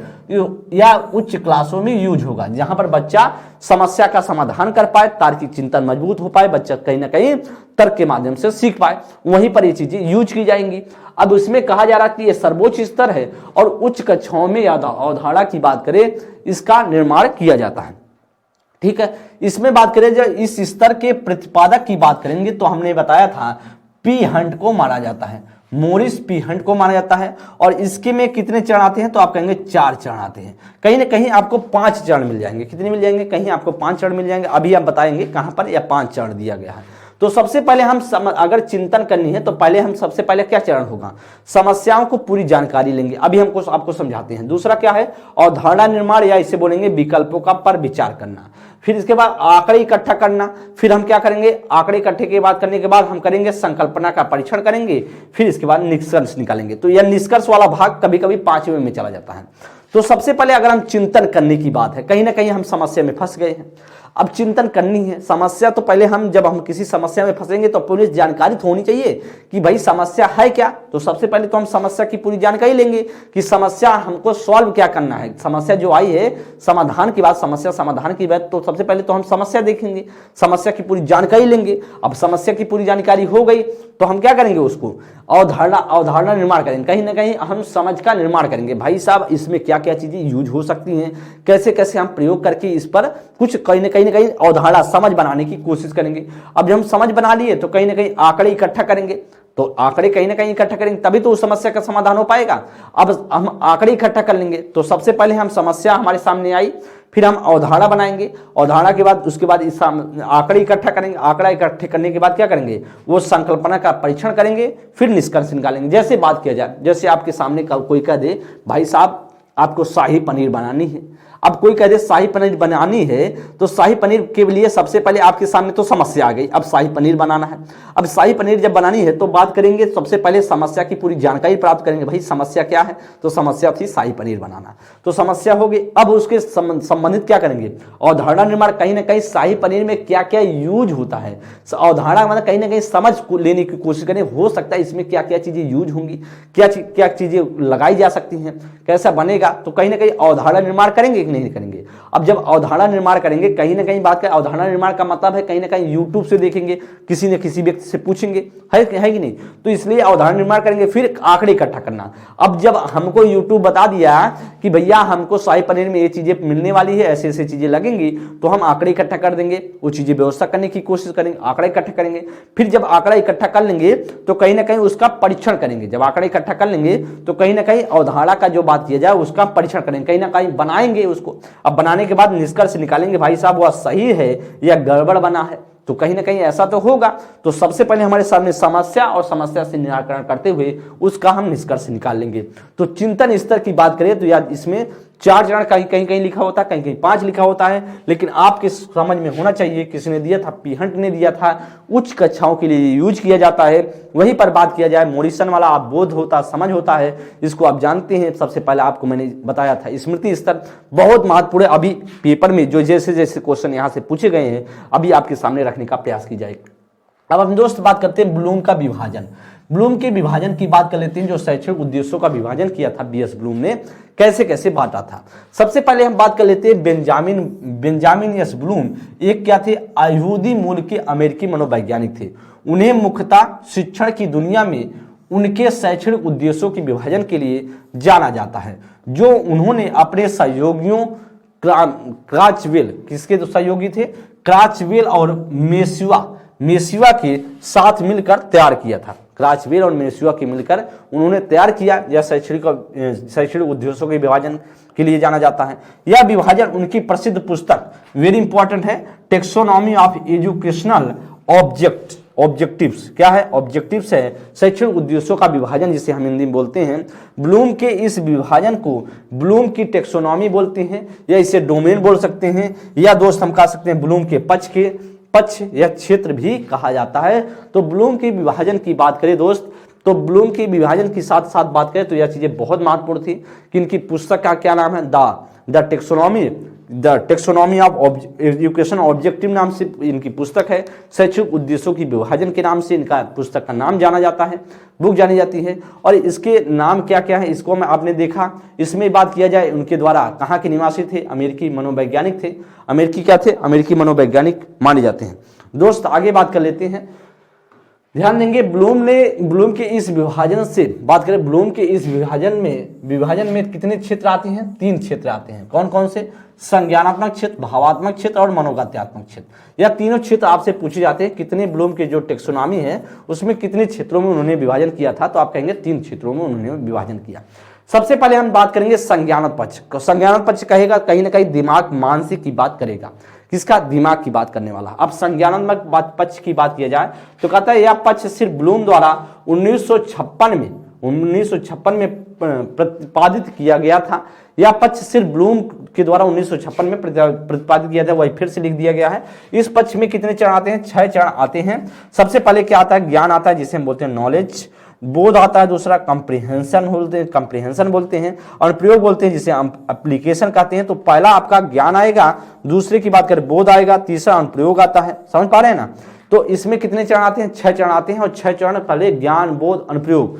या उच्च क्लासों में यूज होगा, जहां पर बच्चा समस्या का समाधान कर पाए, तार्किक चिंतन मजबूत हो पाए, बच्चा कहीं ना कहीं तर्क के माध्यम से सीख पाए, वहीं पर ये चीजें यूज की जाएंगी। अब उसमें कहा जा रहा है कि ये सर्वोच्च स्तर है और उच्च कक्षाओं में अवधारणा की बात करें इसका निर्माण किया जाता है। ठीक है, इसमें बात करें जब इस स्तर के प्रतिपादक की बात करेंगे तो हमने बताया था पी हंट को माना जाता है, मोरिस पी हंट को माना जाता है। और इसके में कितने चरण आते हैं, तो आप कहेंगे 4 चरण आते हैं। कहीं ना कहीं आपको 5 चरण मिल जाएंगे, कितने मिल जाएंगे, कहीं आपको 5 चरण मिल जाएंगे, अभी आप बताएंगे कहां पर यह 5 चरण दिया गया है। तो सबसे पहले हम अगर चिंतन करनी है तो पहले हम सबसे पहले क्या चरण होगा, समस्याओं को पूरी जानकारी लेंगे, अभी हमको आपको समझाते हैं। दूसरा क्या है, अवधारणा निर्माण या इसे बोलेंगे विकल्पों का पर विचार करना। फिर इसके बाद आंकड़े इकट्ठा करना, फिर हम क्या करेंगे, आंकड़े इकट्ठे के बाद करने के बाद हम करेंगे संकल्पना का परीक्षण करेंगे, फिर इसके बाद निष्कर्ष निकालेंगे। तो यह निष्कर्ष वाला भाग कभी कभी 5वें में चला जाता है। तो सबसे पहले अगर हम चिंतन करने की बात है, कहीं ना कहीं हम समस्या में फंस गए हैं, अब चिंतन करनी है समस्या। तो पहले हम जब हम किसी समस्या में फंसेंगे तो पूरी जानकारी तो होनी चाहिए कि भाई समस्या है क्या। तो सबसे पहले तो हम समस्या की पूरी जानकारी लेंगे कि समस्या हमको सॉल्व क्या करना है, समस्या जो आई है समाधान की बात, समस्या समाधान की बात। तो सबसे पहले तो हम समस्या देखेंगे, समस्या की पूरी जानकारी लेंगे। अब समस्या की पूरी जानकारी हो गई तो हम क्या करेंगे, उसको अवधारणा निर्माण करेंगे, कहीं ना कहीं हम समझ का निर्माण करेंगे। भाई साहब इसमें क्या क्या चीजें यूज हो सकती हैं, कैसे कैसे हम प्रयोग करके इस पर कुछ कहीं ना कहीं अवधारणा समझ बनाने की कोशिश करेंगे। अब जब हम समझ बना लिए तो कहीं ना कहीं आंकड़े इकट्ठा करेंगे, तो आंकड़े कहीं ना कहीं इकट्ठा करेंगे तभी तो उस समस्या का समाधान हो पाएगा। अब हम आंकड़े इकट्ठा कर लेंगे तो सबसे पहले हम समस्या हमारे सामने आई, फिर हम अवधारणा बनाएंगे, अवधारणा के बाद उसके बाद इस आंकड़े इकट्ठा करेंगे, आंकड़ा इकट्ठे करने के बाद क्या करेंगे, वो संकल्पना का परीक्षण करेंगे, फिर निष्कर्ष निकालेंगे। जैसे बात किया जाए, जैसे आपके सामने कोई कह दे भाई साहब आपको शाही पनीर बनानी है, अब कोई कह दे शाही पनीर बनानी है तो शाही पनीर के लिए सबसे पहले आपके सामने तो समस्या आ गई, अब शाही पनीर बनाना है। अब शाही पनीर जब बनानी है तो बात करेंगे, सबसे पहले समस्या की पूरी जानकारी प्राप्त करेंगे, भाई समस्या क्या है, तो समस्या थी शाही पनीर बनाना, तो समस्या होगी। अब उसके संबंधित क्या करेंगे, अवधारणा निर्माण, कहीं ना कहीं शाही पनीर में क्या क्या यूज होता है, अवधारणा मतलब कहीं ना कहीं समझ लेने की कोशिश करें, हो सकता है इसमें क्या क्या चीजें यूज होंगी, क्या चीजें लगाई जा सकती हैं, कैसा बनेगा। तो कहीं ना कहीं अवधारणा निर्माण करेंगे नहीं करेंगे। अब जब अवधारणा निर्माण करेंगे, कहीं ना कहीं बात करें, अवधारणा निर्माण का मतलब है कहीं ना कहीं यूट्यूब से देखेंगे, किसी न किसी व्यक्ति से पूछेंगे, है कि नहीं। तो इसलिए अवधारणा निर्माण करेंगे, फिर आंकड़े इकट्ठा करना। अब जब हमको यूट्यूब बता दिया कि भैया हमको शाही पनीर में ये चीजें मिलने वाली है, ऐसे ऐसे चीजें लगेंगी, तो हम आंकड़े इकट्ठा कर देंगे, वो चीजें व्यवस्था करने की कोशिश करेंगे, आंकड़ा इकट्ठा करेंगे। फिर जब आंकड़ा इकट्ठा कर लेंगे तो कहीं ना कहीं उसका परीक्षण करेंगे। जब आंकड़ा इकट्ठा कर लेंगे तो कहीं ना कहीं अवधारणा का जो बात किया जाए उसका परीक्षण करेंगे, कहीं ना कहीं बनाएंगे उसको। अब बनाने के बाद निष्कर्ष निकालेंगे, भाई साहब वह सही है या गड़बड़ बना है, तो कहीं ना कहीं ऐसा तो होगा। तो सबसे पहले हमारे सामने समस्या और समस्या से निराकरण करते हुए उसका हम निष्कर्ष निकाल लेंगे। तो चिंतन स्तर की बात करें तो यार इसमें 4 चरण कहीं कहीं लिखा होता है, कहीं कहीं 5 लिखा होता है, लेकिन आपके समझ में होना चाहिए, किसने दिया था, पी हंट ने दिया था, उच्च कक्षाओं के लिए यूज किया जाता है। वहीं पर बात किया जाए मोरिसन वाला, आप बोध होता समझ होता है, इसको आप जानते हैं। सबसे पहले आपको मैंने बताया था स्मृति स्तर बहुत महत्वपूर्ण है, अभी पेपर में जो जैसे जैसे क्वेश्चन यहाँ से पूछे गए हैं अभी आपके सामने रखने का प्रयास की जाएगा। अब हम दोस्त बात करते हैं ब्लूम का विभाजन। ब्लूम के विभाजन की बात कर लेते हैं, जो शैक्षणिक उद्देश्यों का विभाजन किया था बीएस ब्लूम ने, कैसे कैसे बांटा था। सबसे पहले हम बात कर लेते हैं बेंजामिन एस ब्लूम एक क्या थे, यहूदी मूल के अमेरिकी मनोवैज्ञानिक थे। उन्हें मुख्यतः शिक्षण की दुनिया में उनके शैक्षणिक उद्देश्यों के विभाजन के लिए जाना जाता है, जो उन्होंने अपने सहयोगियों क्राचवेल, किसके तो सहयोगी थे, क्राचवेल और मेसिवा के साथ मिलकर तैयार किया था। क्राचवेल और मेसिवा के मिलकर उन्होंने तैयार किया। यह शैक्षणिक उद्देश्यों के विभाजन के लिए जाना जाता है। यह विभाजन उनकी प्रसिद्ध पुस्तक वेरी इंपॉर्टेंट है, टेक्सोनॉमी ऑफ एजुकेशनल ऑब्जेक्टिव्स। क्या है, ऑब्जेक्टिव्स है शैक्षणिक उद्देश्यों का विभाजन, जिसे हम हिंदी में बोलते हैं। ब्लूम के इस विभाजन को ब्लूम की टेक्सोनॉमी बोलते हैं, या इसे डोमेन बोल सकते हैं, या दोस्त हम कह सकते हैं ब्लूम के पक्ष या क्षेत्र भी कहा जाता है। तो ब्लूम के विभाजन की बात करें दोस्त, तो ब्लूम के विभाजन की साथ साथ बात करें तो यह चीजें बहुत महत्वपूर्ण थी कि इनकी पुस्तक का क्या नाम है, the taxonomy of education objective नाम से इनकी पुस्तक है। शैक्षणिक उद्देश्यों की विभाजन के नाम से इनका पुस्तक का नाम जाना जाता है, बुक जानी जाती है। और इसके नाम क्या क्या है इसको मैं आपने देखा। इसमें बात किया जाए उनके द्वारा कहाँ के निवासी थे, अमेरिकी मनोवैज्ञानिक थे। अमेरिकी क्या थे, अमेरिकी मनोवैज्ञानिक माने जाते हैं। दोस्त आगे बात कर लेते हैं, ध्यान देंगे ब्लूम के इस विभाजन से बात करें, ब्लूम के इस विभाजन में कितने क्षेत्र आते हैं, 3 क्षेत्र आते हैं। कौन कौन से, संज्ञानात्मक क्षेत्र, भावात्मक क्षेत्र और मनोगत्यात्मक क्षेत्र। यह तीनों क्षेत्र आपसे पूछे जाते हैं, कितने ब्लूम के जो टेक्सोनॉमी है उसमें कितने क्षेत्रों में उन्होंने विभाजन किया था, तो आप कहेंगे 3 क्षेत्रों में उन्होंने विभाजन किया। सबसे पहले हम बात करेंगे संज्ञानात्मक पक्ष। संज्ञानात्मक पक्ष कहेगा कहीं ना कहीं दिमाग मानसिक की बात करेगा किसका? दिमाग की बात करने वाला। अब संज्ञानात्मक पक्ष की बात किया जाए तो कहता है यह पक्ष सिर्फ ब्लूम द्वारा 1956 में प्रतिपादित किया गया था। यह पक्ष सिर्फ ब्लूम के द्वारा 1956 में प्रतिपादित किया था, वही फिर से लिख दिया गया है। इस पक्ष में कितने चरण आते हैं? 6 चरण आते हैं। सबसे पहले क्या आता है? ज्ञान आता है, जिसे हम बोलते हैं नॉलेज। बोध आता है, दूसरा कंप्रीहेंशन बोलते हैं, और प्रयोग बोलते हैं, जिसे हम एप्लीकेशन कहते हैं। तो पहला आपका ज्ञान आएगा, दूसरे की बात करें बोध आएगा, तीसरा अनुप्रयोग आता है। समझ पा रहे हैं ना? तो इसमें कितने चरण आते हैं? 6 चरण आते हैं, और 6 चरण पहले ज्ञान, बोध, अनुप्रयोग,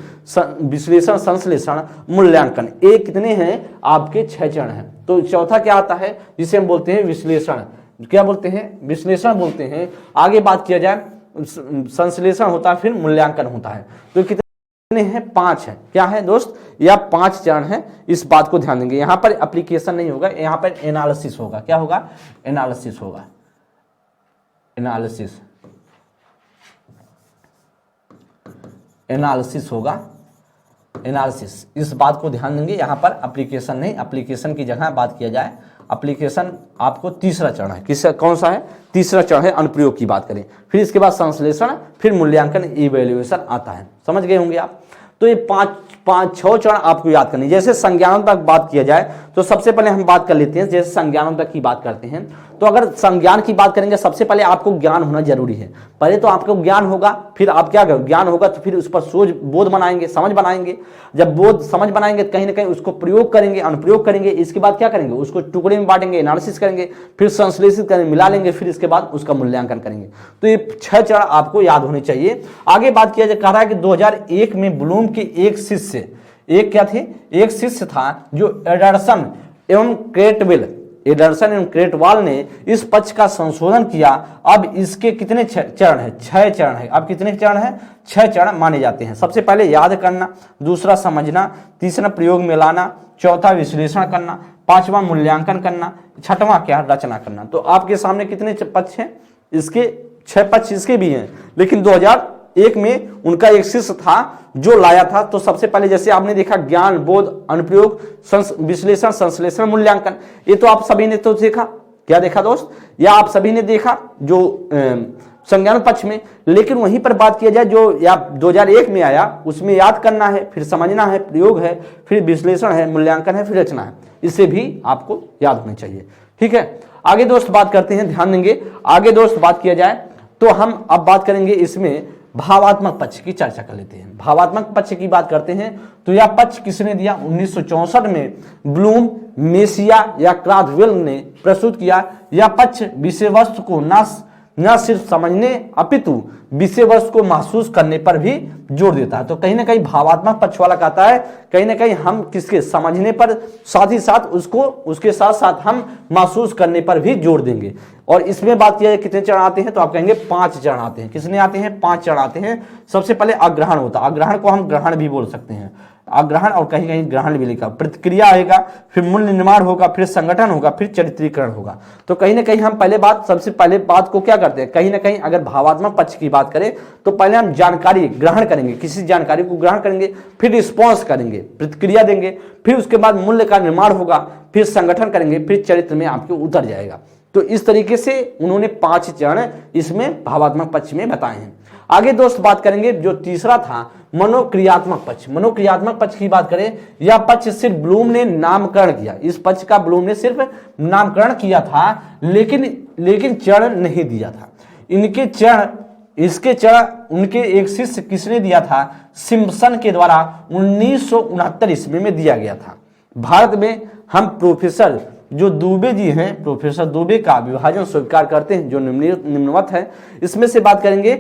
विश्लेषण, संश्लेषण, मूल्यांकन, ये कितने हैं? आपके 6 चरण हैं। तो चौथा क्या आता है? जिसे हम बोलते हैं विश्लेषण। क्या बोलते हैं? विश्लेषण बोलते हैं। आगे बात किया जाए संश्लेषण होता है, फिर मूल्यांकन होता है। तो कितने हैं? 5 है। क्या है दोस्त? यह 5 चरण है। इस बात को ध्यान देंगे। यहां पर एप्लीकेशन नहीं होगा, यहां पर एनालिसिस होगा। क्या होगा? एनालिसिस होगा। एनालिसिस होगा। एनालिसिस, इस बात को ध्यान देंगे। यहां पर एप्लीकेशन नहीं, एप्लीकेशन की जगह बात किया जाए, एप्लीकेशन आपको तीसरा चरण है। किस कौन सा है? तीसरा चरण है अनुप्रयोग की बात करें। फिर इसके बाद संश्लेषण, फिर मूल्यांकन, इवैल्यूएशन आता है। समझ गए होंगे आप? तो ये 6 चरण आपको याद करनी। जैसे संज्ञानात्मक बात किया जाए तो सबसे पहले हम बात कर लेते हैं, जैसे संज्ञानात्मक की बात करते हैं तो अगर संज्ञान की बात करेंगे सबसे पहले आपको ज्ञान होना जरूरी है। पहले तो आपको ज्ञान होगा, फिर आप क्या करोगे? ज्ञान होगा तो फिर उस पर सोच बोध बनाएंगे, समझ बनाएंगे। जब बोध समझ बनाएंगे तो कहीं ना कहीं उसको प्रयोग करेंगे, अनुप्रयोग करेंगे। इसके बाद क्या करेंगे? उसको टुकड़े में बांटेंगे, एनालिसिस करेंगे, फिर संश्लेषित करेंगे, मिला लेंगे, फिर इसके बाद उसका मूल्यांकन करेंगे। तो ये 6 चरण आपको याद होने चाहिए। आगे बात किया जाए, कह रहा है कि 2001 में ब्लूम के एक शिष्य, एक शिष्य था जो एडरसन एवं क्रेटवाल ने इस पक्ष का संशोधन किया। अब इसके कितने चरण है? 6 चरण है। अब कितने चरण है? 6 चरण माने जाते हैं। सबसे पहले याद करना, दूसरा समझना, तीसरा प्रयोग में लाना, चौथा विश्लेषण करना, पांचवा मूल्यांकन करना, छठवां क्या? रचना करना। तो आपके सामने कितने पक्ष हैं? इसके 6 पक्ष इसके भी हैं, लेकिन 2001 में उनका एक शिष्य था जो लाया था। तो सबसे पहले जैसे आपने देखा ज्ञान, बोध, अनुप्रयोग, विश्लेषण, संश्लेषण, मूल्यांकन, ये तो आप सभी ने तो देखा। क्या देखा दोस्त? या आप सभी ने देखा जो संज्ञान पक्ष में। लेकिन वहीं पर बात किया जाए जो या 2001 में आया, उसमें याद करना है, फिर समझना है, प्रयोग है, फिर विश्लेषण है, मूल्यांकन है, फिर रचना है। इससे भी आपको याद होनी चाहिए। ठीक है, आगे दोस्त बात करते हैं, ध्यान देंगे। आगे दोस्त बात किया जाए तो हम अब बात करेंगे इसमें भावात्मक पक्ष की चर्चा कर लेते हैं। भावात्मक पक्ष की बात करते हैं तो यह पक्ष किसने दिया? 1964 में ब्लूम, मेसिया या क्राथवेल ने प्रस्तुत किया। यह पक्ष विषय वस्तु को न सिर्फ समझने अपितु विषय वस्तु को महसूस करने पर भी जोर देता है। तो कहीं ना कहीं भावात्मक पक्ष वाला कहता है कहीं ना कहीं हम किसके समझने पर साथ ही साथ उसके साथ साथ हम महसूस करने पर भी जोर देंगे। और इसमें बात किया जाए कितने चरण आते हैं तो आप कहेंगे 5 चरण आते हैं। किसने आते हैं? 5 चरण आते हैं। सबसे पहले अग्रहण होता है, अग्रहण को हम ग्रहण भी बोल सकते हैं, अग्रहण और कहीं कहीं ग्रहण भी लिखा। प्रतिक्रिया आएगा, फिर मूल्य निर्माण होगा, फिर संगठन होगा, फिर चरित्रीकरण होगा। तो कहीं ना कहीं हम सबसे पहले बात को क्या करते हैं? कहीं ना कहीं अगर भावात्मक पक्ष की बात करें तो पहले हम जानकारी ग्रहण करेंगे, किसी जानकारी को ग्रहण करेंगे, फिर रिस्पॉन्स करेंगे, प्रतिक्रिया देंगे, फिर उसके बाद मूल्य का निर्माण होगा, फिर संगठन करेंगे, फिर चरित्र में आपके उतर जाएगा। तो इस तरीके से उन्होंने 5 चरण इसमें भावात्मक पक्ष में बताए हैं। आगे दोस्त बात करेंगे जो तीसरा था मनोक्रियात्मक पक्ष। मनोक्रियात्मक पक्ष की बात करें, यह पक्ष सिर्फ ब्लूम ने नामकरण किया। इस पक्ष का ब्लूम ने सिर्फ नामकरण किया था, लेकिन चरण नहीं दिया था। इसके चरण उनके एक शिष्य किसने दिया था? सिम्पसन के द्वारा 1969 ईस्वी में दिया गया था। भारत में हम प्रोफेसर जो दुबे जी हैं, प्रोफेसर दुबे का विभाजन स्वीकार करते हैं जो निम्नवत है। इसमें से बात करेंगे।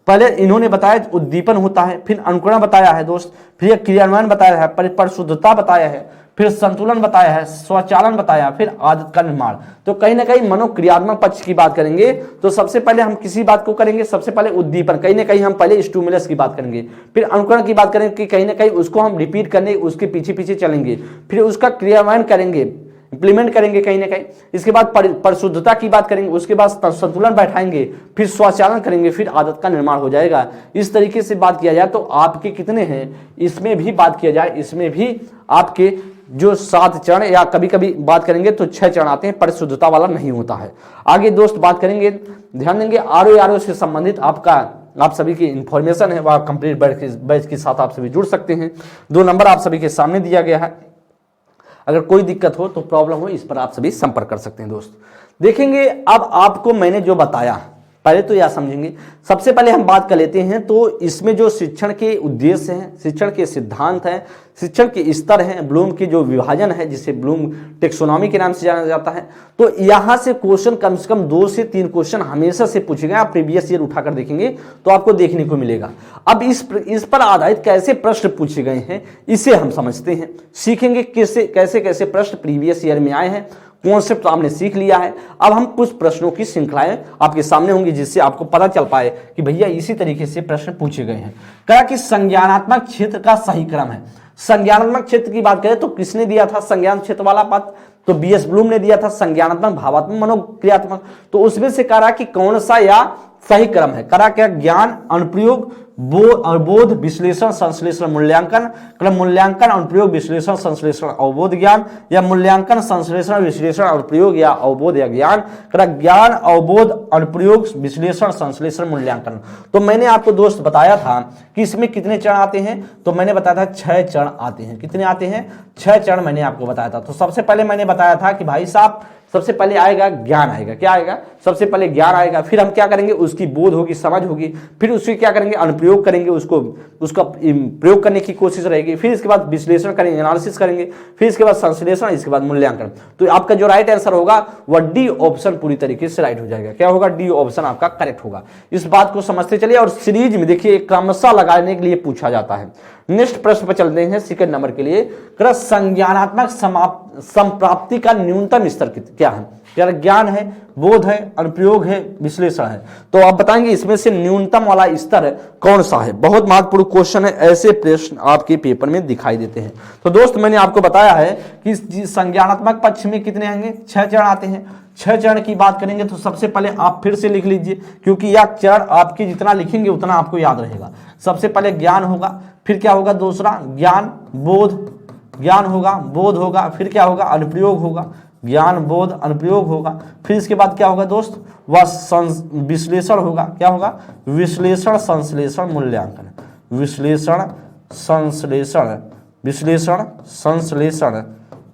पहले इन्होंने बताया उद्दीपन होता है, फिर अनुकरण बताया है दोस्त, फिर क्रियान्वयन बताया है, परिशुद्धता बताया है, फिर संतुलन बताया है, स्वचालन बताया, फिर आदत का निर्माण। तो कहीं ना कहीं मनोक्रियात्मक पक्ष की बात करेंगे तो सबसे पहले हम किसी बात को करेंगे, सबसे पहले उद्दीपन, कहीं ना कहीं हम पहले स्टिमुलस की बात करेंगे, फिर अनुकरण की बात करेंगे कि कहीं ना कहीं उसको हम रिपीट करने उसके पीछे पीछे चलेंगे, फिर उसका क्रियान्वयन करेंगे, इंप्लीमेंट करेंगे कहीं ना कहीं। इसके बाद परिशुद्धता की बात करेंगे, उसके बाद संतुलन बैठाएंगे, फिर स्वचालन करेंगे, फिर आदत का निर्माण हो जाएगा। इस तरीके से बात किया जाए तो आपके कितने हैं, इसमें भी बात किया जाए, इसमें भी आपके जो 7 चरण या कभी कभी बात करेंगे तो 6 चरण आते हैं, परिशुद्धता वाला नहीं होता है। आगे दोस्त बात करेंगे, ध्यान देंगे आरओ से संबंधित आप सभी की इंफॉर्मेशन है वह कंप्लीट बैच के साथ आप सभी जुड़ सकते हैं। 2 नंबर आप सभी के सामने दिया गया है। अगर कोई दिक्कत हो तो प्रॉब्लम हो, इस पर आप सभी संपर्क कर सकते हैं दोस्त। देखेंगे अब आपको मैंने जो बताया, पहले तो यह समझेंगे। सबसे पहले हम बात कर लेते हैं तो इसमें जो शिक्षण के उद्देश्य हैं, शिक्षण के सिद्धांत हैं, शिक्षण के स्तर हैं, ब्लूम की जो विभाजन है जिसे ब्लूम टेक्सोनॉमी के नाम से जाना जाता है, तो यहां से क्वेश्चन कम से कम 2 से 3 क्वेश्चन हमेशा से पूछे गए। आप प्रीवियस ईयर उठाकर देखेंगे तो आपको देखने को मिलेगा। अब इस पर आधारित कैसे प्रश्न पूछे गए हैं इसे हम समझते हैं, सीखेंगे कैसे कैसे प्रश्न प्रीवियस ईयर में आए हैं। कॉन्सेप्ट तो आपने सीख लिया है, अब हम कुछ प्रश्नों की श्रृंखलाएं आपके सामने होंगी जिससे आपको पता चल पाए कि भैया इसी तरीके से प्रश्न पूछे गए हैं। कहा कि संज्ञानात्मक क्षेत्र का सही क्रम है। संज्ञानात्मक क्षेत्र की बात करें तो किसने दिया था संज्ञान क्षेत्र वाला पद, तो बीएस ब्लूम ने दिया था संज्ञानात्मक, भावात्मक, मनोक्रियात्मक। तो उसमें से कहा कि कौन सा या सही क्रम है, करा क्या ज्ञान, अनुप्रयोग, बोध, विश्लेषण, संश्लेषण, मूल्यांकन, क्रम मूल्यांकन, अनुप्रयोग, विश्लेषण, संश्लेषण, अवबोध ज्ञान, या मूल्यांकन, संश्लेषण, विश्लेषण, अनुप्रयोग, या अवबोध या ज्ञान, ज्ञान, अवबोध, अनुप्रयोग, विश्लेषण, संश्लेषण, मूल्यांकन। तो मैंने आपको दोस्त बताया था कि इसमें कितने चरण आते हैं, तो मैंने बताया था 6 चरण आते हैं। कितने आते हैं? 6 चरण मैंने आपको बताया था। तो सबसे पहले मैंने बताया था कि भाई साहब सबसे पहले आएगा ज्ञान आएगा। क्या आएगा? सबसे पहले ज्ञान आएगा, फिर हम क्या करेंगे, उसकी बोध होगी, समझ होगी, फिर उसकी क्या करेंगे, अनुप्रयोग करेंगे, उसका प्रयोग करने की कोशिश रहेगी, फिर इसके बाद विश्लेषण करेंगे, एनालिसिस करेंगे, फिर इसके बाद संश्लेषण, इसके बाद मूल्यांकन। तो आपका जो राइट आंसर होगा वह डी ऑप्शन पूरी तरीके से राइट हो जाएगा। क्या होगा? डी ऑप्शन आपका करेक्ट होगा। इस बात को समझते चलिए। और सीरीज में देखिए क्रमशः लगाने के लिए पूछा जाता है। नेक्स्ट प्रश्न पर चलते हैं सेकंड नंबर के लिए। संज्ञानात्मक संप्राप्ति का न्यूनतम स्तर क्या है? यार ज्ञान है, बोध है, अनुप्रयोग है, विश्लेषण है। तो आप बताएंगे इसमें से न्यूनतम वाला स्तर कौन सा है? बहुत महत्वपूर्ण क्वेश्चन है, ऐसे प्रश्न आपके पेपर में दिखाई देते हैं। तो दोस्त मैंने आपको बताया है कि संज्ञानात्मक पक्ष में कितने आएंगे? 6 चरण आते हैं। 6 चरण की बात करेंगे तो सबसे पहले आप फिर से लिख लीजिए, क्योंकि यह चरण आपके जितना लिखेंगे उतना आपको याद रहेगा। सबसे पहले ज्ञान होगा, फिर क्या होगा? दूसरा ज्ञान, बोध, ज्ञान होगा, बोध होगा, फिर क्या होगा? अनुप्रयोग होगा, ज्ञान, बोध, अनुप्रयोग होगा, फिर इसके बाद क्या होगा दोस्त? वह विश्लेषण होगा। क्या होगा? विश्लेषण, संश्लेषण, मूल्यांकन, विश्लेषण, संश्लेषण, विश्लेषण, संश्लेषण,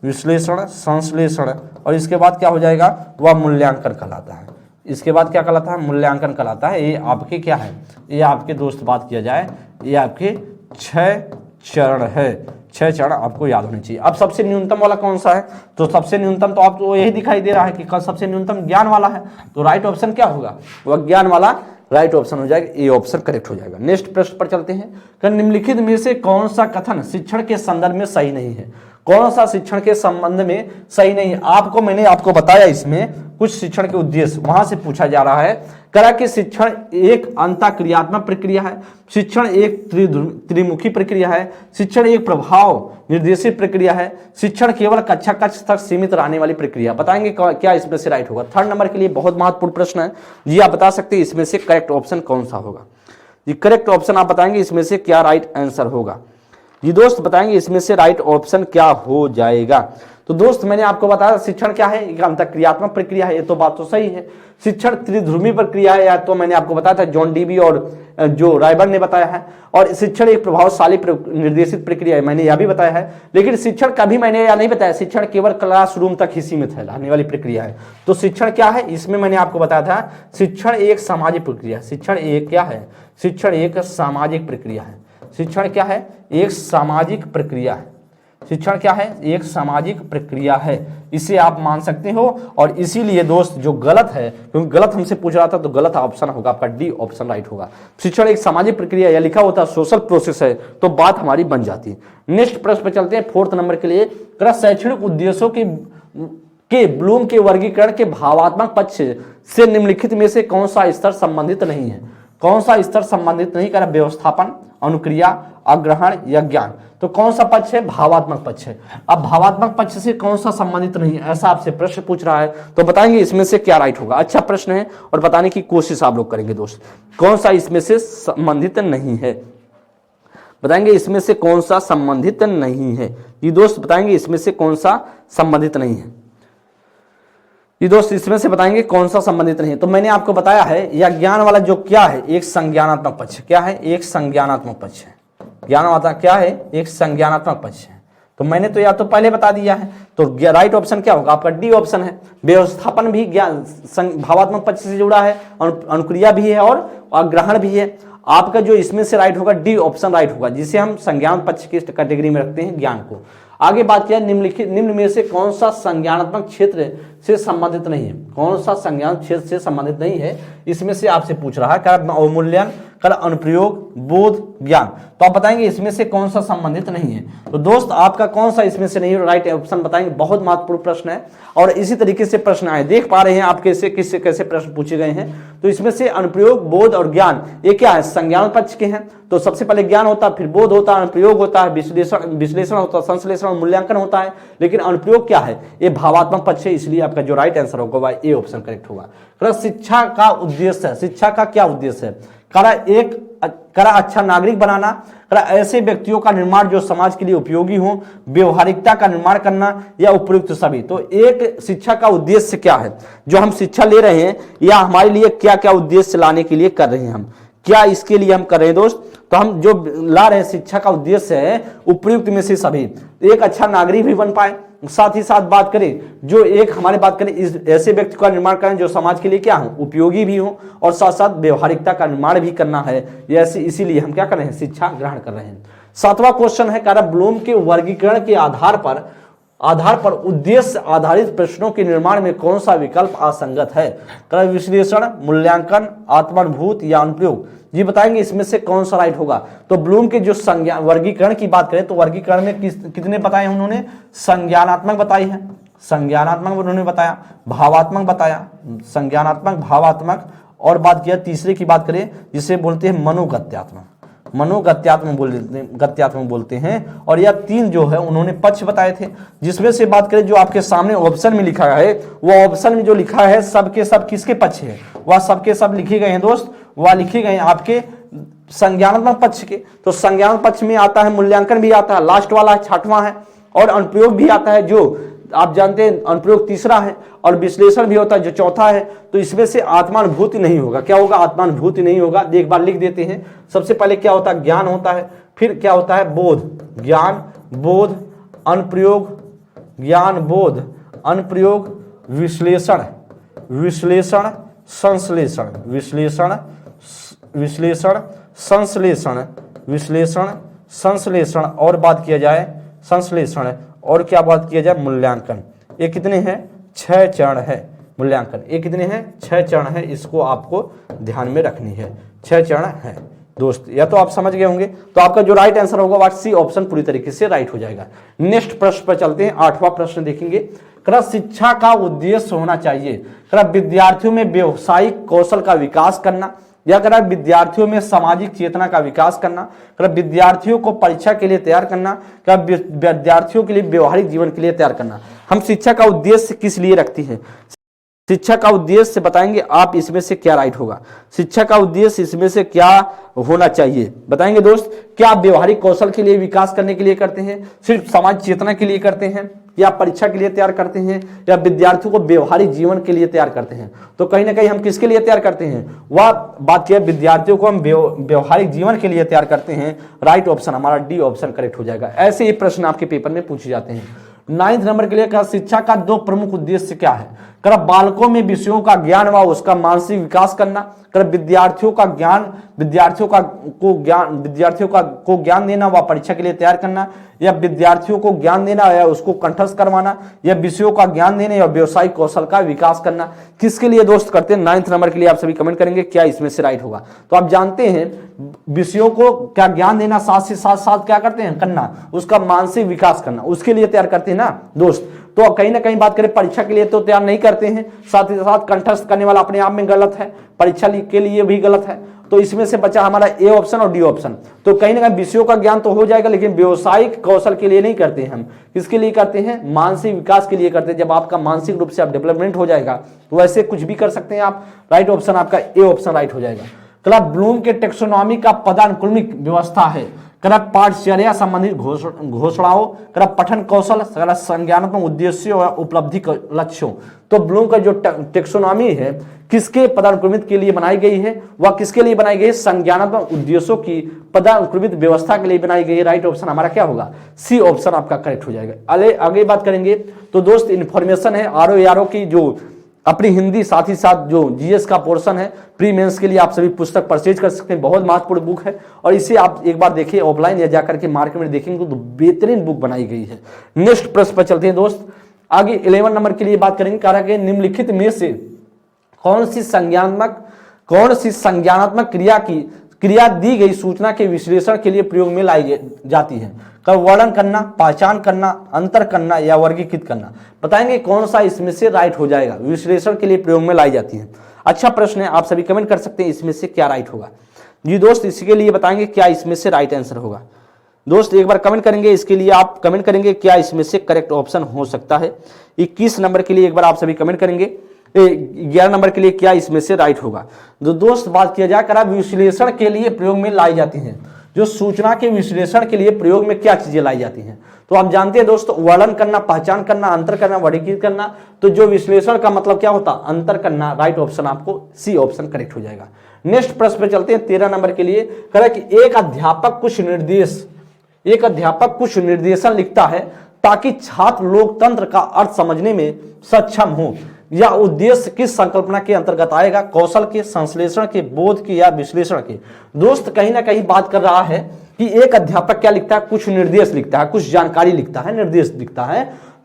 विश्लेषण, संश्लेषण, और इसके बाद क्या हो जाएगा? वह मूल्यांकन कहलाता है। इसके बाद क्या कहलाता है? मूल्यांकन कहलाता है। ये आपके क्या है? ये आपके दोस्त बात किया जाए, ये आपके 6 चरण है। 6 चरण आपको याद होने चाहिए। अब सबसे न्यूनतम वाला कौन सा है? तो सबसे न्यूनतम तो आपको यही दिखाई दे रहा है कि सबसे न्यूनतम ज्ञान वाला है। तो राइट ऑप्शन क्या होगा? वह ज्ञान वाला राइट ऑप्शन हो जाएगा, ए ऑप्शन करेक्ट हो जाएगा। नेक्स्ट प्रश्न पर चलते हैं। निम्नलिखित में से कौन सा कथन शिक्षण के संदर्भ में सही नहीं है? कौन सा शिक्षण के संबंध में सही नहीं है? मैंने आपको बताया इसमें कुछ शिक्षण के उद्देश्य वहां से पूछा जा रहा है। करा कि शिक्षण एक अंतःक्रियात्मक प्रक्रिया है, शिक्षण एक त्रिमुखी प्रक्रिया है, शिक्षण एक प्रभाव निर्देशित प्रक्रिया है, शिक्षण केवल कक्षा कक्ष तक सीमित रहने वाली प्रक्रिया। बताएंगे क्या इसमें से राइट होगा? 3rd नंबर के लिए बहुत महत्वपूर्ण प्रश्न है जी। आप बता सकते हैं इसमें से करेक्ट ऑप्शन कौन सा होगा जी? करेक्ट ऑप्शन आप बताएंगे इसमें से क्या राइट आंसर होगा जी? दोस्त बताएंगे इसमें से राइट ऑप्शन क्या हो जाएगा? तो दोस्त मैंने आपको बताया शिक्षण क्या है? एक अंतःक्रियात्मक प्रक्रिया है, ये तो बात तो सही है। शिक्षण त्रिध्रुवी प्रक्रिया है, या तो मैंने आपको बताया था जॉन डीबी और जो रायबर्ग ने बताया है। और शिक्षण एक प्रभावशाली निर्देशित प्रक्रिया है, मैंने यह भी बताया है। लेकिन शिक्षण कभी मैंने यह नहीं बताया शिक्षण केवल क्लासरूम तक ही सीमित है रहने वाली प्रक्रिया है। तो शिक्षण क्या है? इसमें मैंने आपको बताया था शिक्षण एक सामाजिक प्रक्रिया है। शिक्षण एक क्या है? शिक्षण एक सामाजिक प्रक्रिया है। शिक्षण क्या है? एक सामाजिक प्रक्रिया है। शिक्षण क्या है? एक सामाजिक प्रक्रिया है, इसे आप मान सकते हो। और इसीलिए दोस्त जो गलत है, क्योंकि गलत हमसे पूछ रहा था, तो गलत ऑप्शन होगा आपका डी ऑप्शन राइट होगा। शिक्षण एक सामाजिक प्रक्रिया या लिखा होता सोशल प्रोसेस है, तो बात हमारी बन जाती है। नेक्स्ट प्रश्न पर चलते हैं 4th नंबर के लिए। शैक्षणिक उद्देश्यों के ब्लूम के वर्गीकरण के भावात्मक पक्ष से निम्नलिखित में से कौन सा स्तर संबंधित नहीं है? कौन सा स्तर संबंधित नहीं कर, व्यवस्थापन, अनुक्रिया, अग्रहण या ज्ञान। तो कौन सा पक्ष है, भावात्मक पक्ष है। अब भावात्मक पक्ष से कौन सा संबंधित नहीं है, ऐसा आपसे प्रश्न पूछ रहा है, तो बताएंगे इसमें से क्या राइट होगा। अच्छा प्रश्न है और बताने की कोशिश आप लोग करेंगे दोस्त, कौन सा इसमें से संबंधित नहीं है, बताएंगे इसमें से कौन सा संबंधित नहीं है। ये दोस्त बताएंगे इसमें से कौन सा संबंधित नहीं है, ये दोस्त इसमें से बताएंगे कौन सा संबंधित नहीं है। तो मैंने आपको बताया है या ज्ञान वाला जो क्या है, एक संज्ञानात्मक पक्ष। क्या है, एक संज्ञानात्मक पक्ष है। ज्ञान वाला क्या है, एक संज्ञानात्मक पक्ष है। तो मैंने तो या तो पहले बता दिया है, तो राइट ऑप्शन क्या होगा आपका, डी ऑप्शन है। व्यवस्थापन भी ज्ञान भावात्मक पक्ष से जुड़ा है, अनुक्रिया भी है और अग्रहण भी है। आपका जो इसमें से राइट होगा, डी ऑप्शन राइट होगा, जिसे हम संज्ञान पक्ष की कैटेगरी में रखते हैं ज्ञान को। आगे बात किया, निम्न में से कौन सा संज्ञानात्मक क्षेत्र से संबंधित नहीं है, कौन सा संज्ञान क्षेत्र से संबंधित नहीं है, इसमें से आपसे पूछ रहा है। क्या अवमूल्यन, कल अनुप्रयोग, बोध, ज्ञान। तो आप बताएंगे इसमें से कौन सा संबंधित नहीं है। तो दोस्त आपका कौन सा इसमें से नहीं है, राइट ऑप्शन बताएंगे। बहुत महत्वपूर्ण प्रश्न है और इसी तरीके से प्रश्न आए, देख पा रहे हैं आप कैसे कैसे प्रश्न पूछे गए हैं। तो इसमें से अनुप्रयोग, बोध और ज्ञान ये क्या है, संज्ञान पक्ष के हैं। तो सबसे पहले ज्ञान होता है, फिर बोध होता है, अनुप्रयोग होता है, विश्लेषण होता है, संश्लेषण और मूल्यांकन होता है। लेकिन अनुप्रयोग क्या है, ये भावात्मक पक्ष है, इसलिए आपका जो राइट आंसर होगा वह ए ऑप्शन करेक्ट होगा। शिक्षा का उद्देश्य है, शिक्षा का क्या उद्देश्य है, करा अच्छा नागरिक बनाना, करा ऐसे व्यक्तियों का निर्माण जो समाज के लिए उपयोगी हो, व्यवहारिकता का निर्माण करना या उपयुक्त सभी। तो एक शिक्षा का उद्देश्य क्या है, जो हम शिक्षा ले रहे हैं या हमारे लिए क्या क्या उद्देश्य लाने के लिए कर रहे हैं, हम क्या इसके लिए हम कर रहे हैं दोस्त। तो हम जो ला रहे हैं शिक्षा का उद्देश्य है उपयुक्त में से सभी, एक अच्छा नागरिक भी बन पाए, साथ ही साथ बात करें जो एक हमारे बात करें इस ऐसे व्यक्ति का निर्माण करें जो समाज के लिए क्या हो, उपयोगी भी हो और साथ साथ व्यवहारिकता का निर्माण भी करना है। इसीलिए हम क्या कर रहे हैं, शिक्षा ग्रहण कर रहे हैं। 7वां क्वेश्चन है, कह रहा ब्लूम के वर्गीकरण के आधार पर उद्देश्य आधारित प्रश्नों के निर्माण में कौन सा विकल्प असंगत है, कह विश्लेषण, मूल्यांकन, आत्मानुभूत या अनुप्रयोग। जी बताएंगे इसमें से कौन सा राइट होगा। तो ब्लूम के जो वर्गीकरण की बात करें तो वर्गीकरण में कितने बताए हैं उन्होंने, संज्ञानात्मक बताई है, संज्ञानात्मक उन्होंने बताया, भावात्मक बताया, संज्ञानात्मक, भावात्मक, और बात किया तीसरे की बात करें जिसे बोलते हैं मनोगत्यात्मक, गत्यात्मक बोलते हैं। और यह 3 जो है उन्होंने पक्ष बताए थे, जिसमें से बात करें जो आपके सामने ऑप्शन में लिखा है, वो ऑप्शन में जो लिखा है सबके सब किसके पक्ष है, वह सबके सब लिखे गए हैं दोस्त, वह लिखे गए हैं आपके संज्ञानात्मक पक्ष के। तो संज्ञानात्मक पक्ष में आता है, मूल्यांकन भी आता है, लास्ट वाला 6वां है, और अनुप्रयोग भी आता है जो आप जानते हैं अनुप्रयोग तीसरा है, और विश्लेषण भी होता है जो चौथा है। तो इसमें से आत्मानुभूति नहीं होगा। क्या होगा, आत्मानुभूति नहीं होगा। एक बार लिख देते हैं। सबसे पहले क्या होता है, ज्ञान होता है, फिर क्या होता है, बोध, ज्ञान, बोध, अनुप्रयोग, ज्ञान, बोध, अनुप्रयोग, विश्लेषण, संश्लेषण, संश्लेषण, और बात किया जाए संश्लेषण, और क्या बात किया जाए, मूल्यांकन। ये कितने हैं, 6 चरण है मूल्यांकन। ये कितने हैं, 6 चरण है, इसको आपको ध्यान में रखनी है, 6 चरण है दोस्त। या तो आप समझ गए होंगे। तो आपका जो राइट आंसर होगा वह सी ऑप्शन पूरी तरीके से राइट हो जाएगा। नेक्स्ट प्रश्न पर चलते हैं। 8वां प्रश्न देखेंगे। शिक्षा का उद्देश्य होना चाहिए विद्यार्थियों में व्यवसायिक कौशल का विकास करना, या विद्यार्थियों में सामाजिक चेतना का विकास करना, विद्यार्थियों को परीक्षा के लिए तैयार करना, विद्यार्थियों के लिए व्यवहारिक जीवन के लिए तैयार करना। हम शिक्षा का उद्देश्य किस लिए रखती है, शिक्षा का उद्देश्य बताएंगे आप इसमें से क्या राइट होगा, शिक्षा का उद्देश्य इसमें से क्या होना चाहिए बताएंगे दोस्त। क्या आप व्यवहारिक कौशल के लिए विकास करने के लिए करते हैं, सिर्फ समाज चेतना के लिए करते हैं, या परीक्षा के लिए तैयार करते हैं, या विद्यार्थियों को व्यवहारिक जीवन के लिए तैयार करते हैं। तो कहीं ना कहीं हम किसके लिए तैयार करते हैं, वह बात किया विद्यार्थियों को हम व्यवहारिक जीवन के लिए तैयार करते हैं। राइट ऑप्शन हमारा डी ऑप्शन करेक्ट हो जाएगा। ऐसे ही प्रश्न आपके पेपर में पूछे जाते हैं। 9th नंबर के लिए कहा शिक्षा का 2 प्रमुख उद्देश्य क्या है, कर बालकों में विषयों का ज्ञान व उसका मानसिक विकास करना, कर विद्यार्थियों को ज्ञान देना व परीक्षा के लिए तैयार करना, या विद्यार्थियों को ज्ञान देना या उसको कंठस्थ करवाना, या विषयों का ज्ञान देना या व्यवसायिक कौशल का विकास करना। किसके लिए दोस्त करते हैं, 9th नंबर के लिए आप सभी कमेंट करेंगे क्या इसमें से राइट होगा। तो आप जानते हैं विषयों को क्या ज्ञान देना, साथ क्या करते हैं करना, उसका मानसिक विकास करना, उसके लिए तैयार करते हैं ना दोस्त। तो कहीं ना कहीं बात करें परीक्षा के लिए तो तैयार नहीं करते हैं, साथ ही साथ कंठस्थ करने वाला अपने आप में गलत है, परीक्षा के लिए भी गलत है, तो इसमें से बचा हमारा ए ऑप्शन और डी ऑप्शन। तो कहीं ना कहीं विषयों का ज्ञान तो हो जाएगा, लेकिन व्यवसायिक कौशल के लिए नहीं करते हैं हम। किसके लिए करते हैं? मानसिक विकास के लिए करते हैं। जब आपका मानसिक रूप से आप डेवलपमेंट हो जाएगा तो वैसे कुछ भी कर सकते हैं आप। राइट ऑप्शन आपका ए ऑप्शन राइट हो जाएगा। कला ब्लूम के टेक्सोनॉमी का पदानुक्रमिक व्यवस्था है। कला पाठचर्या संबंधित घोषणाओं, कला पठन कौशल, कला संज्ञानात्मक उद्देश्यों और उपलब्धि लक्ष्यों। तो ब्लूम का जो टेक्सोनॉमी है किसके पदानुक्रमित के लिए बनाई गई है? वह किसके लिए बनाई गई है? संज्ञानात्मक उद्देश्यों की पदानुक्रमित व्यवस्था के लिए बनाई गई है। राइट ऑप्शन हमारा क्या होगा? सी ऑप्शन आपका करेक्ट हो जाएगा। आगे बात करेंगे तो दोस्त इन्फॉर्मेशन है आरओ की जो अपनी हिंदी, साथ ही साथ जो जीएस का पोर्शन है प्री मेंस के लिए आप सभी पुस्तक परचेज कर सकते हैं। बहुत महत्वपूर्ण बुक है और इसे आप एक बार देखिए ऑफलाइन या जाकर के मार्केट में देखेंगे तो बेहतरीन बुक बनाई गई है। नेक्स्ट प्रश्न पर चलते हैं दोस्त। आगे 11 नंबर के लिए बात करेंगे। कह रहा है निम्नलिखित में से कौन सी संज्ञानात्मक क्रिया दी गई सूचना के विश्लेषण के लिए प्रयोग में लाई जाती है? कब वर्णन करना, पहचान करना, अंतर करना या वर्गीकृत करना? बताएंगे कौन सा इसमें से राइट हो जाएगा। विश्लेषण के लिए प्रयोग में लाई जाती है। अच्छा प्रश्न है, आप सभी कमेंट कर सकते हैं इसमें से क्या राइट होगा। जी दोस्त, इसके लिए बताएंगे क्या इसमें से राइट आंसर होगा। दोस्त एक बार कमेंट करेंगे, इसके लिए आप कमेंट करेंगे क्या इसमें से करेक्ट ऑप्शन हो सकता है। 21 नंबर के लिए एक बार आप सभी कमेंट करेंगे। 11 नंबर के लिए क्या इसमें से राइट होगा। तो दोस्त बात किया जाए करा विश्लेषण के लिए प्रयोग में लाई जाती हैं। जो सूचना के विश्लेषण के लिए प्रयोग में क्या चीजें लाई जाती हैं? तो आप जानते हैं दोस्तों, वर्णन करना, पहचान करना, अंतर करना, वर्गीकृत करना। तो जो विश्लेषण का मतलब क्या होता? अंतर करना। राइट ऑप्शन आपको सी ऑप्शन करेक्ट हो जाएगा। नेक्स्ट प्रश्न पे चलते हैं 13 नंबर के लिए। कह रहा है कि एक अध्यापक कुछ निर्देशन लिखता है ताकि छात्र लोकतंत्र का अर्थ समझने में सक्षम हो। या उद्देश्य किस संकल्पना के अंतर्गत आएगा? कौशल के, संश्लेषण के, बोध के या विश्लेषण के? दोस्त कहीं ना कहीं बात कर रहा है कि एक अध्यापक क्या लिखता है? कुछ निर्देश लिखता है, कुछ जानकारी लिखता है, निर्देश लिखता है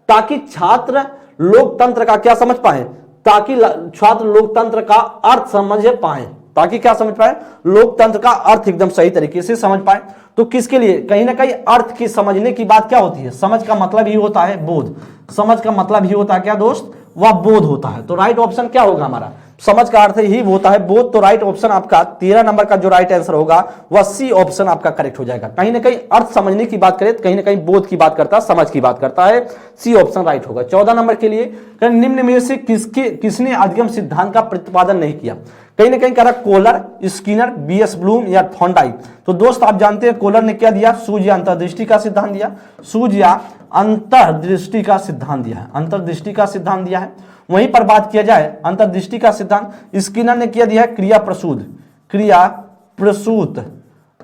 ताकि छात्र लोकतंत्र का क्या समझ पाए? ताकि छात्र लोकतंत्र का अर्थ समझ पाए। ताकि क्या समझ पाए? लोकतंत्र का अर्थ एकदम सही तरीके से समझ पाए। तो किसके लिए? कहीं ना कहीं अर्थ की समझने की बात क्या होती है? समझ का मतलब ही होता है बोध। समझ का मतलब ही होता है क्या दोस्त? वह बोध होता है। तो राइट ऑप्शन क्या होगा हमारा? समझ का अर्थ ही होता है बोध। तो राइट ऑप्शन आपका 13 नंबर का जो राइट आंसर होगा वह सी ऑप्शन आपका करेक्ट हो जाएगा। कहीं ना कहीं अर्थ समझने की बात करें, कहीं ना कहीं बोध की बात करता है, समझ की बात करता है। सी ऑप्शन राइट होगा। 14 नंबर के लिए निम्न में से किसने अधिगम सिद्धांत का प्रतिपादन नहीं किया? कहीं ना कहीं कह रहा कोलर, स्किनर, बीएस ब्लूम या थॉर्नडाइक। तो दोस्त आप जानते हैं कोलर ने क्या दिया? सूझ या अंतर्दृष्टि का सिद्धांत दिया। सूझ या अंतर्दृष्टि का सिद्धांत दिया है। अंतर्दृष्टि का सिद्धांत दिया है। वहीं पर बात किया जाए अंतर्दृष्टि का सिद्धांत स्किनर ने क्या दिया है? क्रिया प्रसूत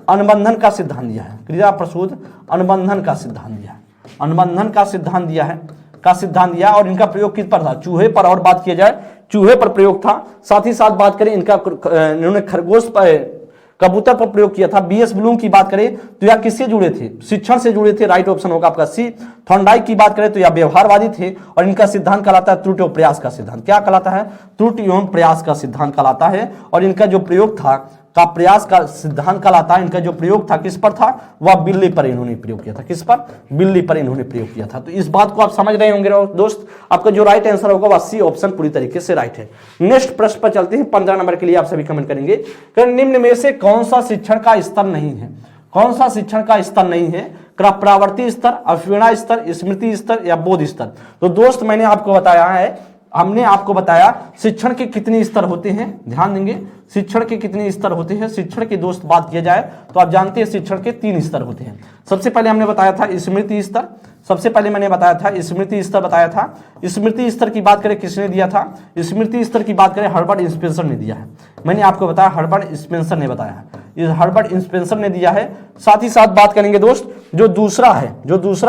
अनुबंधन का सिद्धांत दिया है। क्रिया प्रसूत अनुबंधन का सिद्धांत दिया है। अनुबंधन का सिद्धांत दिया है, का सिद्धांत दिया। और इनका प्रयोग किस पर था? चूहे पर। और बात किया जाए चूहे पर प्रयोग था। साथ ही साथ बात करें इन्होंने खरगोश पर, कबूतर पर प्रयोग किया था। बीएस ब्लूम की बात करें तो यह किससे जुड़े थे? शिक्षण से जुड़े थे। राइट ऑप्शन होगा आपका सी। थॉर्नडाइक की बात करें तो यह व्यवहारवादी थे और इनका सिद्धांत कहलाता है त्रुटि एवं प्रयास का सिद्धांत। क्या कहलाता है? त्रुटि एवं प्रयास का सिद्धांत कहलाता है। और इनका जो प्रयोग था का प्रयास का सिद्धांत कहलाता है। इनका जो प्रयोग था किस पर था? वह बिल्ली पर इन्होंने प्रयोग किया था। किस पर? बिल्ली पर इन्होंने प्रयोग किया था। तो इस बात को आप समझ रहे होंगे दोस्त। आपका जो राइट आंसर होगा वह सी ऑप्शन पूरी तरीके से राइट है। नेक्स्ट प्रश्न पर चलते हैं। 15 नंबर के लिए आप सभी कमेंट करेंगे कि निम्न में से कौन सा शिक्षण का स्तर नहीं है? कौन सा शिक्षण का स्तर नहीं है? प्रावर्ती स्तर, अवधारणा स्तर, स्मृति स्तर या बोध स्तर? तो दोस्त मैंने आपको बताया है, हमने आपको बताया शिक्षण के कितने स्तर होते हैं। ध्यान देंगे शिक्षण के कितने स्तर होते हैं। शिक्षण की दोस्त बात किया जाए तो आप जानते हैं शिक्षण के 3 स्तर होते हैं। सबसे पहले हमने बताया था स्मृति स्तर। सबसे पहले मैंने बताया था स्मृति स्तर बताया था। स्मृति स्तर की बात करें किसने दिया था? स्मृति स्तर की बात करें हर्बर्ट स्पेंसर ने दिया है। मैंने आपको बताया हर्बर्ट स्पेंसर ने बताया है, ये हर्बर्ट स्पेंसर ने दिया है। साथ ही साथ बात करेंगे दोस्त जो दूसरा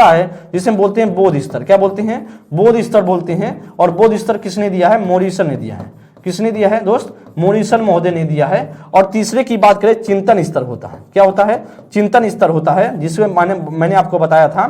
है जिसे हम बोलते हैं बोध स्तर। क्या बोलते हैं? बोध स्तर बोलते हैं। और बोध स्तर किसने दिया है? मोरिसन ने दिया है। किसने दिया है दोस्त? मोरिसन महोदय ने दिया है। और तीसरे की बात करें चिंतन स्तर होता है। क्या होता है? चिंतन स्तर होता है, जिसमें मैंने आपको बताया था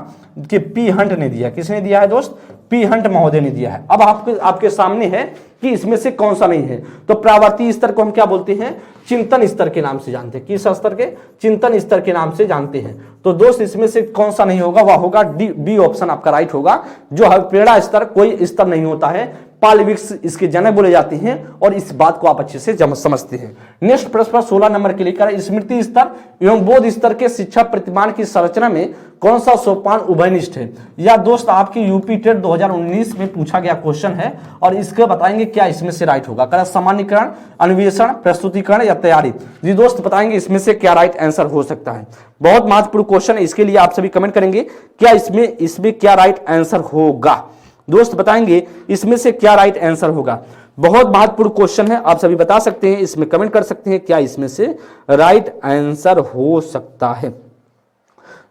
कि पी हंट ने दिया। किसने दिया है दोस्त? पी हंट महोदय ने दिया है। अब आपके सामने है कि इसमें से कौन सा नहीं है। तो प्रावर्ती स्तर को हम क्या बोलते हैं? चिंतन स्तर के नाम से जानते हैं। किस स्तर के? चिंतन स्तर के नाम से जानते हैं। तो दोस्त इसमें से कौन सा नहीं होगा? वह होगा डी, बी ऑप्शन आपका राइट होगा। जो प्रेरणा स्तर, कोई स्तर नहीं होता है। पालिविक्स इसके जनक बोले जाते हैं और इस बात को आप अच्छे से समझते हैं। नेक्स्ट प्रश्न पर 16 नंबर के लिए स्मृति स्तर एवं बोध स्तर के शिक्षा प्रतिमान की संरचना में कौन सा सोपान उभयनिष्ठ है? या दोस्त आपकी यूपी टेट 2019 में पूछा गया क्वेश्चन है और इसके बताएंगे क्या इसमें से राइट होगा। करा सामान्यकरण, अन्वेषण, प्रस्तुतिकरण या तैयारी? जी दोस्त बताएंगे इसमें से क्या राइट आंसर हो सकता है। बहुत महत्वपूर्ण क्वेश्चन है, इसके लिए आप सभी कमेंट करेंगे क्या इसमें क्या राइट आंसर होगा। दोस्त बताएंगे इसमें से क्या राइट आंसर होगा। बहुत महत्वपूर्ण क्वेश्चन है, आप सभी बता सकते हैं, इसमें कमेंट कर सकते हैं क्या इसमें से राइट आंसर हो सकता है।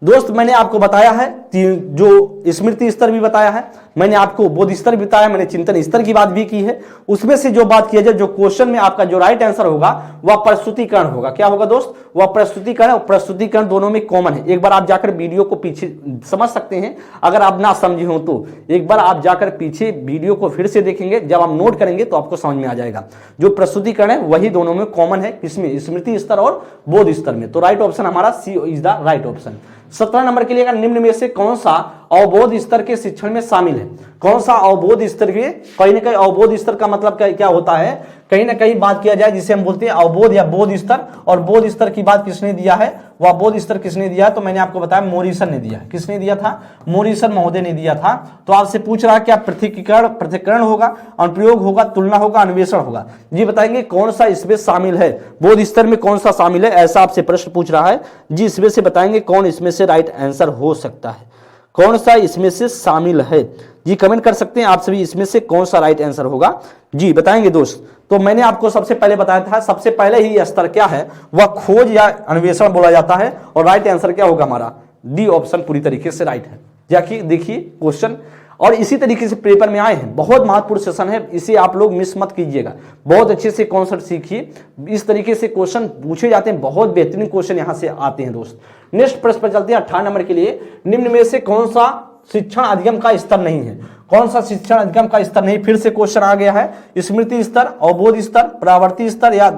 दोस्त मैंने आपको बताया है जो स्मृति स्तर भी बताया है, मैंने आपको बोध स्तर भी बताया, मैंने चिंतन स्तर की बात भी की है। उसमें से जो बात किया जाए, जो क्वेश्चन में आपका जो राइट आंसर होगा वह प्रस्तुतिकरण होगा। क्या होगा दोस्त? वह प्रस्तुतिकरण और प्रस्तुतिकरण दोनों में कॉमन है। एक बार आप जाकर वीडियो को पीछे समझ सकते हैं, अगर आप ना समझे हो तो एक बार आप जाकर पीछे वीडियो को फिर से देखेंगे, जब आप नोट करेंगे तो आपको समझ में आ जाएगा। जो प्रस्तुतिकरण है वही दोनों में कॉमन है, किसमें? स्मृति स्तर और बोध स्तर में। तो राइट ऑप्शन हमारा C is the right option. 17 number के लिए निम्न में से कौन सा अवबोध स्तर के शिक्षण में शामिल है? कौन सा अवबोध स्तर के? कहीं ना कहीं अवबोध स्तर का मतलब क्या होता है, कहीं ना कहीं बात किया जाए जिसे हम बोलते हैं अवबोध या बोध स्तर। और बोध स्तर की बात किसने दिया है? वह बोध स्तर किसने दिया है? तो मैंने आपको बताया मोरिसन ने दिया है। किसने दिया था? मोरिसन महोदय ने दिया था। तो आपसे पूछ रहा है क्या पृथक्करण होगा, अनुप्रयोग होगा, तुलना होगा, अन्वेषण होगा? जी बताएंगे कौन सा इसमें शामिल है, बोध स्तर में कौन सा शामिल है, ऐसा आपसे प्रश्न पूछ रहा है। जी इसमें से बताएंगे कौन इसमें से राइट आंसर हो सकता है, कौन सा इसमें से शामिल है। जी कमेंट कर सकते हैं आप सभी, इसमें से कौन सा राइट आंसर होगा। जी बताएंगे दोस्त। तो मैंने आपको सबसे पहले बताया था, सबसे पहले ही स्तर क्या है, वह खोज या अन्वेषण बोला जाता है। और राइट आंसर क्या होगा हमारा? डी ऑप्शन पूरी तरीके से राइट है। जाके देखिए क्वेश्चन, और इसी तरीके से पेपर में आए हैं। बहुत महत्वपूर्ण सेशन है, इसे आप लोग मिस मत कीजिएगा। बहुत अच्छे से कॉन्सेप्ट सीखिए, इस तरीके से क्वेश्चन पूछे जाते हैं, बहुत बेहतरीन क्वेश्चन यहां से आते हैं दोस्त। नेक्स्ट प्रश्न पर चलते हैं 18 नंबर के लिए। निम्न में से कौन सा शिक्षण अधिगम का स्तर नहीं है? कौन सा शिक्षण अधिगम का स्तर नहीं? फिर से क्वेश्चन आ गया है, स्मृति स्तर, अवबोध स्तर, परावर्ती स्तर या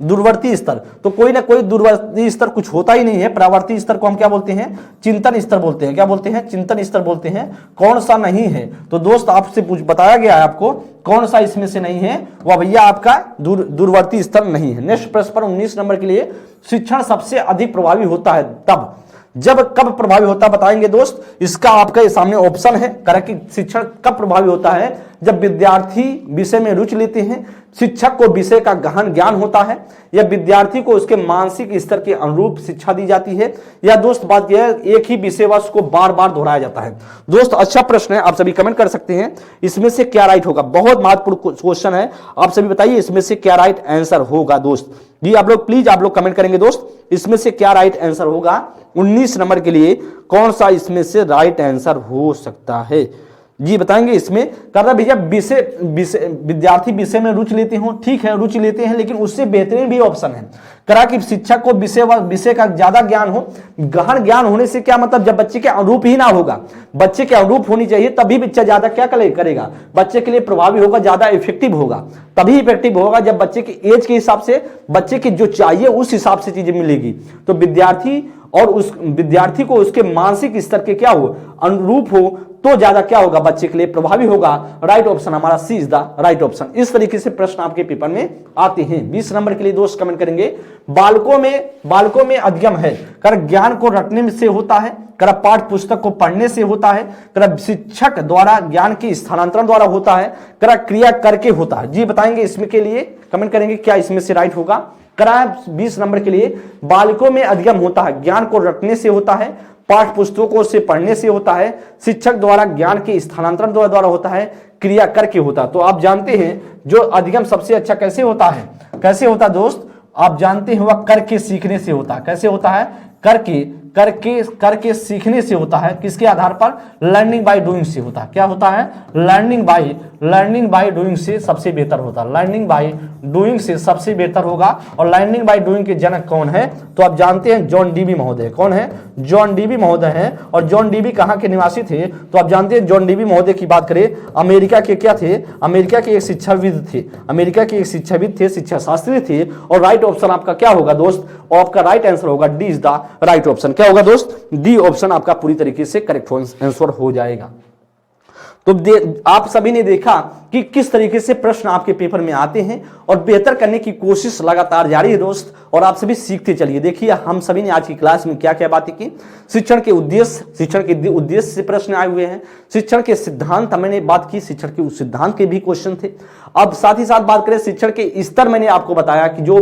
दूरवर्ती स्तर। तो कोई ना कोई दूरवर्ती स्तर कुछ होता ही नहीं है। परावर्ती स्तर को हम क्या बोलते हैं? चिंतन स्तर बोलते हैं। क्या बोलते हैं? चिंतन स्तर बोलते हैं। कौन सा नहीं है? तो दोस्त आपसे बताया गया है आपको कौन सा इसमें से नहीं है, वह भैया आपका दूरवर्ती स्तर नहीं है। नेक्स्ट प्रश्न पर 19 नंबर के लिए, शिक्षण सबसे अधिक प्रभावी होता है तब जब, कब प्रभावी होता है बताएंगे दोस्त। इसका आपके सामने ऑप्शन है, कि शिक्षण कब प्रभावी होता है? जब विद्यार्थी विषय में रुचि लेते हैं, शिक्षक को विषय का गहन ज्ञान होता है, या विद्यार्थी को उसके मानसिक स्तर के अनुरूप शिक्षा दी जाती है, या दोस्त बात यह है एक ही विषय वस्तु को बार बार दोहराया जाता है। दोस्त अच्छा प्रश्न है, आप सभी कमेंट कर सकते हैं इसमें से क्या राइट होगा। बहुत महत्वपूर्ण क्वेश्चन है, आप सभी बताइए इसमें से क्या राइट आंसर होगा दोस्त। जी आप लोग प्लीज आप लोग कमेंट करेंगे दोस्त, इसमें से क्या राइट आंसर होगा। 19 नंबर के लिए कौन सा इसमें से राइट आंसर हो सकता है? जी बताएंगे इसमें करना भैया विद्यार्थी विषय में रुचि लेते हो, ठीक है रुचि लेते हैं, लेकिन उससे बेहतरीन भी ऑप्शन है करा कि शिक्षक को विषय का ज्यादा ज्ञान हो। गहन ज्ञान होने से क्या मतलब, जब बच्चे के अनुरूप ही ना होगा, बच्चे के अनुरूप होनी चाहिए तभी बच्चा ज्यादा क्या करेगा, बच्चे के लिए प्रभावी होगा, ज्यादा इफेक्टिव होगा। तभी इफेक्टिव होगा जब बच्चे की एज के हिसाब से, बच्चे की जो चाहिए उस हिसाब से चीजें मिलेगी। तो विद्यार्थी और उस विद्यार्थी को उसके मानसिक स्तर के क्या हो, अनुरूप हो, तो ज्यादा क्या होगा, बच्चे के लिए प्रभावी होगा। राइट ऑप्शन हमारा C is the right option. इस तरीके से प्रश्न आपके पेपर में आते हैं। 20 नंबर के लिए दोस्त कमेंट करेंगे, बालकों में अधिगम है कर ज्ञान को रटने से होता है, कर पाठ पुस्तक को पढ़ने से होता है, कर शिक्षक द्वारा ज्ञान के स्थानांतरण द्वारा होता है, कर क्रिया करके होता है। जी बताएंगे इसमें के लिए कमेंट करेंगे क्या इसमें से राइट होगा। कराए 20 नंबर के लिए, बालकों में अधिगम होता है, ज्ञान को रटने से होता है, पाठ पुस्तकों से पढ़ने से होता है, शिक्षक द्वारा ज्ञान के स्थानांतरण द्वारा होता है, क्रिया करके होता है। तो आप जानते हैं जो अधिगम सबसे अच्छा कैसे होता है, कैसे होता है दोस्त, आप जानते हैं वह करके सीखने से होता है। कैसे होता है? करके सीखने से होता है। किसके आधार पर? लर्निंग बाय डूइंग से होता है। क्या होता है? लर्निंग बाय डूइंग से सबसे बेहतर होता है। लर्निंग बाय डूइंग से सबसे बेहतर होगा। और लर्निंग बाय डूइंग के जनक कौन है? तो आप जानते हैं जॉन डीवी महोदय। कौन है? जॉन डीवी महोदय हैं। और जॉन डीवी कहाँ के निवासी थे? तो आप जानते हैं जॉन डीवी महोदय की बात करें, अमेरिका के क्या थे? अमेरिका के एक शिक्षाविद थे। अमेरिका के एक शिक्षाविद थे, शिक्षा शास्त्री थे। और राइट ऑप्शन आपका क्या होगा दोस्त? और आपका राइट आंसर होगा D is the right option. क्या होगा दोस्त? डी ऑप्शन आपका पूरी तरीके से करेक्ट आंसर हो जाएगा। तो आप सभी ने देखा कि किस तरीके से प्रश्न आपके पेपर में आते हैं और बेहतर करने की कोशिश लगातार जारी है दोस्त। और आप सभी सीखते चलिए। देखिए हम सभी ने आज की क्लास में क्या क्या बातें की। शिक्षण के उद्देश्य से प्रश्न आए हुए हैं। शिक्षण के सिद्धांत मैंने बात की, शिक्षण के उस सिद्धांत के भी क्वेश्चन थे। अब साथ ही साथ बात करें शिक्षण के स्तर, मैंने आपको बताया कि जो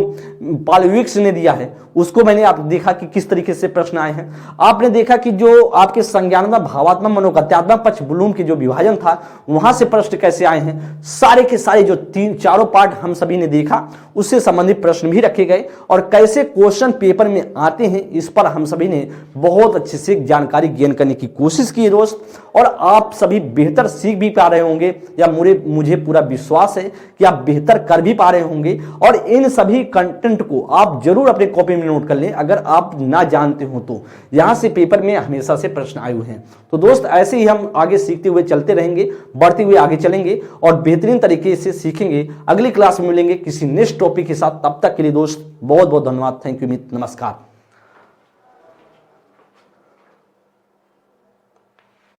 पॉलिविक्स ने दिया है उसको मैंने आप देखा कि किस तरीके से प्रश्न आए हैं। आपने देखा कि जो आपके संज्ञानात्मक, भावात्मक, मनोगत्यात्मक पक्ष ब्लूम के जो विभाजन था वहां से प्रश्न कैसे आए हैं। सारे के सारे जो चारों पार्ट हम सभी ने देखा, उससे संबंधित प्रश्न भी रखे गए और कैसे क्वेश्चन पेपर में आते हैं इस पर हम सभी ने बहुत अच्छे से जानकारी गेन करने की कोशिश की है दोस्त। और आप सभी बेहतर सीख भी पा रहे होंगे, या मुझे पूरा विश्वास है कि आप बेहतर कर भी पा रहे होंगे। और इन सभी कंटेंट को आप जरूर अपने कॉपी में नोट कर लें अगर आप ना जानते हो तो। यहां से पेपर में हमेशा से प्रश्न आए हुए हैं। तो दोस्त ऐसे ही हम आगे सीखते हुए चलते रहेंगे, बढ़ते हुए आगे चलेंगे और बेहतरीन तरीके से सीखेंगे। अगली क्लास में मिलेंगे किसी नेक्स्ट टॉपिक के साथ। तब तक के लिए दोस्त बहुत बहुत धन्यवाद। थैंक यू, नमस्कार।